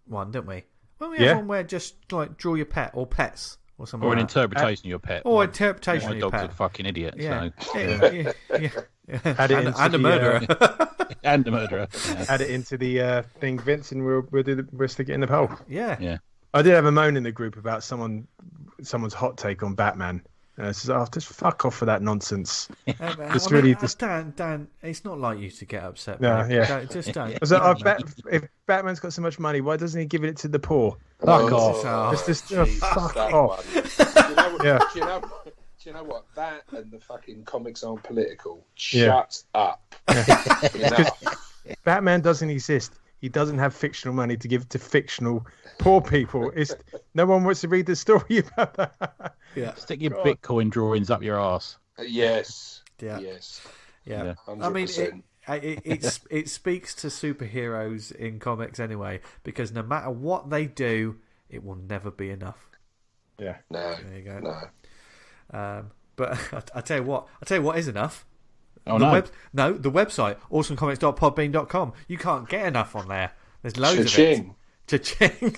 one, didn't we? Well, we have one where just like draw your pet or pets or something. Or an interpretation of your pet. Or interpretation of your pet. My dog's a fucking idiot. Yeah. So. Add it into and a murderer. And a murderer. Yeah. Add it into the thing, Vince, and we'll stick it in the poll. Yeah. I did have a moan in the group about someone's hot take on Batman. Just fuck off for that nonsense. Dan, it's not like you to get upset. No, Just don't. If Batman's got so much money, why doesn't he give it to the poor? Fuck off. Fuck off. Do you know what? That and the fucking comics aren't political. Shut up. Batman doesn't exist. He doesn't have fictional money to give to fictional poor people. No one wants to read the story about that. Yeah. Stick your Bitcoin drawings up your arse. Yes. Yeah. Yes. Yeah. 100%. I mean, it speaks to superheroes in comics anyway, because no matter what they do, it will never be enough. Yeah. No. There you go. No. But I tell you what is enough. Oh, the website, awesomecomics.podbean.com. You can't get enough on there. There's loads of it. Cha-ching.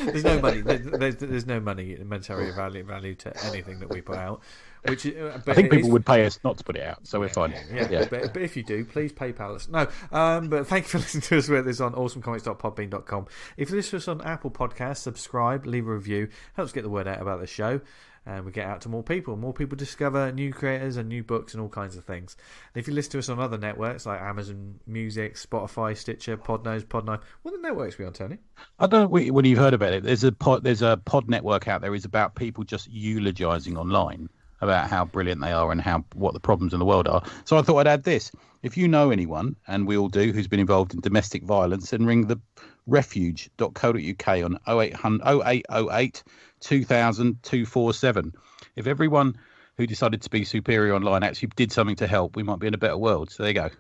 There's no money. There's no monetary value to anything that we put out. I think people would pay us not to put it out, so we're fine. Yeah. But if you do, please PayPal us. No, but thank you for listening to us with this on awesomecomics.podbean.com. If you listen to us on Apple Podcasts, subscribe, leave a review. Helps get the word out about the show. And we get out to more people. More people discover new creators and new books and all kinds of things. And if you listen to us on other networks like Amazon Music, Spotify, Stitcher, Podnose, Podknife, what are the networks we on, Tony? I don't know whether you've heard about it. There's a pod network out there. It's about people just eulogising online about how brilliant they are and what the problems in the world are. So I thought I'd add this. If you know anyone, and we all do, who's been involved in domestic violence, then ring the refuge.co.uk on 0808 2000 247. If everyone who decided to be superior online actually did something to help, we might be in a better world. So there you go.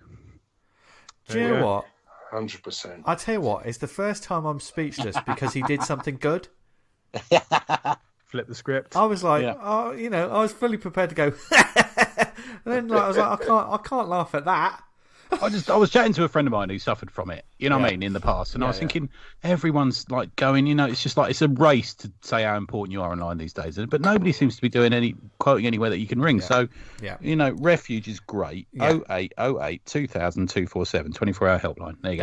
Do you know what? 100%. I tell you what, it's the first time I'm speechless because he did something good. Flip the script. I was like, I was fully prepared to go. And then I was like, I can't laugh at that. I was chatting to a friend of mine who suffered from it, you know what I mean, in the past, and I was thinking everyone's like going, it's just like it's a race to say how important you are online these days, but nobody seems to be doing quoting anywhere that you can ring. So, Refuge is great. 0808 2000 247 24-hour helpline. There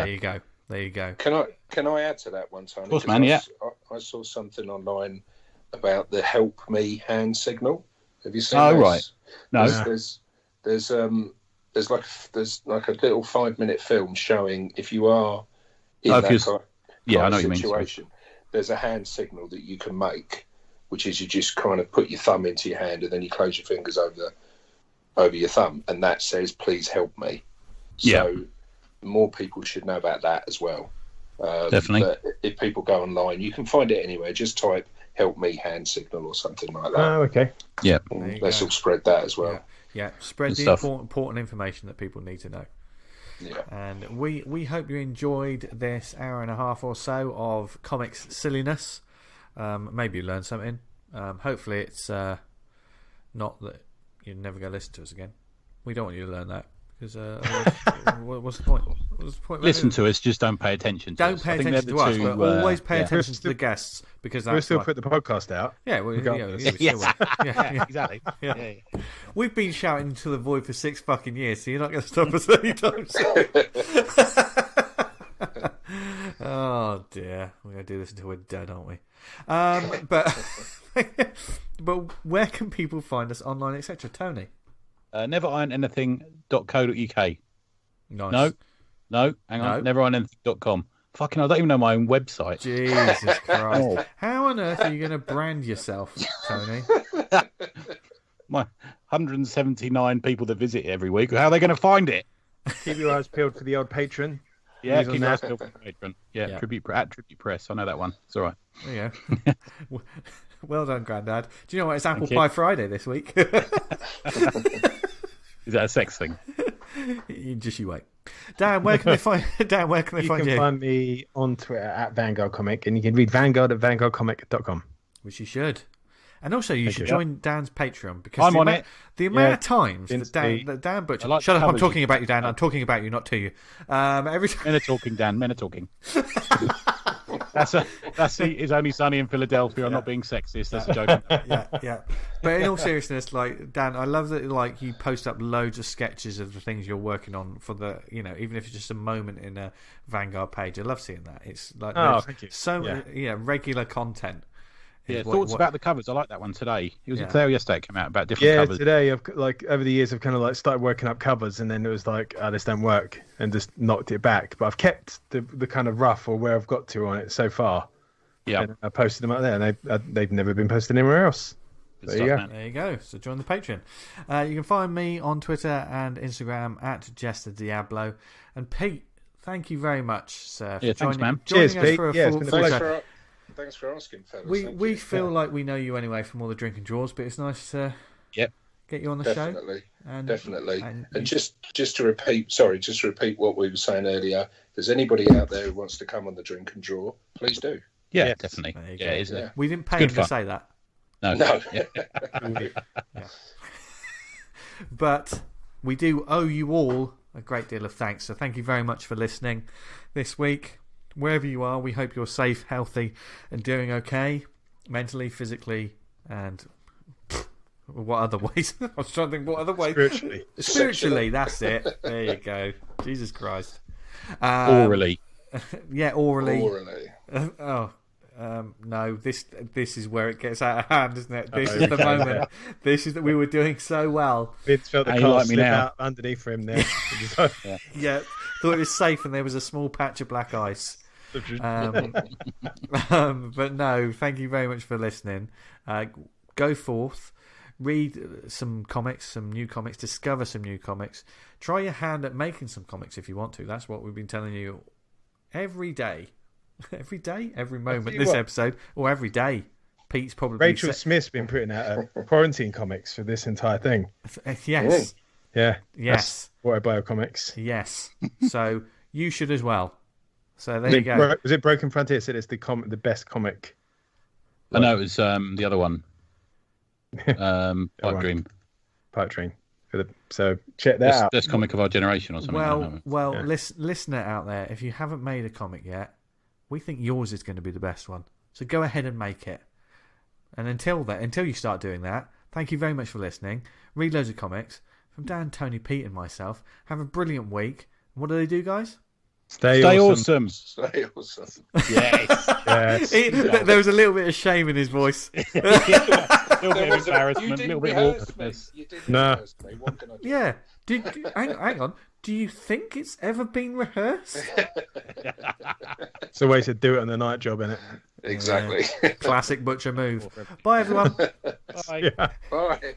you go. Can I add to that one, Tony? Of course, man. I saw something online about the help me hand signal. Have you seen? Oh, this? right. No. There's like a little 5-minute film showing if you are in that kind of situation. There's a hand signal that you can make, which is you just kind of put your thumb into your hand and then you close your fingers over your thumb, and that says "Please help me." So more people should know about that as well. Definitely. But if people go online, you can find it anywhere. Just type "help me" hand signal or something like that. Oh, okay. Yeah. Let's all spread that as well. Yeah, spread the important information that people need to know. Yeah. And we hope you enjoyed this hour and a half or so of comics silliness. Maybe you learned something. Hopefully it's not that you're never going to listen to us again. We don't want you to learn that. Because what's the point? Listen to us, just don't pay attention to us. Don't pay attention to us, but always pay attention to the guests, because that's we'll still put the podcast out. Yeah, exactly. Yeah. We've been shouting to the void for 6 fucking years, so you're not going to stop us anytime soon. Oh dear, we're going to do this until we're dead, aren't we? But where can people find us online, etc.? Tony? Neverironanything.co.uk. Nice. No, hang on. Neverironanything.com. Fucking, I don't even know my own website. Jesus Christ. How on earth are you going to brand yourself, Tony? My 179 people that visit every week. How are they going to find it? Keep your eyes peeled for the old patron. Yeah, keep your eyes peeled for the patron. Yeah. Tribute Press. I know that one. It's all right. There you go. Well done, Grandad. Do you know what? It's Apple Pie Friday this week. Is that a sex thing? You wait. Dan, where can they find you? You can find me on Twitter at Vanguard Comic, and you can read Vanguard at vanguardcomic.com. Which you should. And also, you should join Dan's Patreon, because I'm on it. The amount of times that Dan Butcher. Shut up! I'm talking about you, Dan. I'm talking about you, not to you. Every time... Men are talking, Dan. Men are talking. That's It's Only Sunny in Philadelphia. I'm not being sexist. That's a joke. Yeah. But in all seriousness, like, Dan, I love that, like, you post up loads of sketches of the things you're working on for the, even if it's just a moment in a Vanguard page. I love seeing that. It's like, thank you. So regular content. Yeah, thoughts about the covers. I like that one today. It was there yesterday. It came out about different covers. Yeah, today over the years I've kind of started working up covers, and then it was like, this don't work, and just knocked it back. But I've kept the kind of rough or where I've got to on it so far. Yeah, and I posted them out there, and they've never been posted anywhere else. There you go. So join the Patreon. You can find me on Twitter and Instagram at Jester Diablo. And Pete, thank you very much, sir. Yeah, thanks, man. Cheers, us Pete. For a full show. Thanks for asking, fellas. We feel like we know you anyway from all the drinking draws, but it's nice to get you on the show. Definitely. And just to repeat what we were saying earlier, if there's anybody out there who wants to come on the drink and draw, please do. Yeah, definitely. Yeah. We didn't pay him to say that. No. But we do owe you all a great deal of thanks. So thank you very much for listening this week. Wherever you are, we hope you're safe, healthy, and doing okay, mentally, physically, and what other ways? I was trying to think what other ways. Spiritually, that's it. There you go. Jesus Christ. Orally. Yeah, orally. No, this is where it gets out of hand, isn't it? This is the moment. This is that we were doing so well. Vince felt the car slip out underneath for him there. Yeah, thought it was safe, and there was a small patch of black ice. But no, thank you very much for listening. Go forth, read some comics, some new comics, discover some new comics. Try your hand at making some comics if you want to. That's what we've been telling you every day. Every moment this episode, or every day. Pete's probably Rachel Smith's been putting out quarantine comics for this entire thing. Yes. Yeah. Yes. What I buy comics. Yes. So you should as well. So there you go. Was it Broken Frontier said it's the best comic? I know it was the other one. Pipe Dream. Pipe Dream. So check that out. Best comic of our generation or something. Listener out there, if you haven't made a comic yet, we think yours is going to be the best one. So go ahead and make it. And until you start doing that, thank you very much for listening. Read loads of comics. From Dan, Tony, Pete, and myself, have a brilliant week. What do they do, guys? Stay awesome. Stay awesome. Yes. There was a little bit of shame in his voice. A little bit of embarrassment, a little bit of awkwardness. You didn't rehearse me. What can I do? Yeah. Hang on. Do you think it's ever been rehearsed? It's a way to do it on the night job, isn't it? Exactly. Classic butcher move. Bye, everyone. Bye. Yeah. Bye.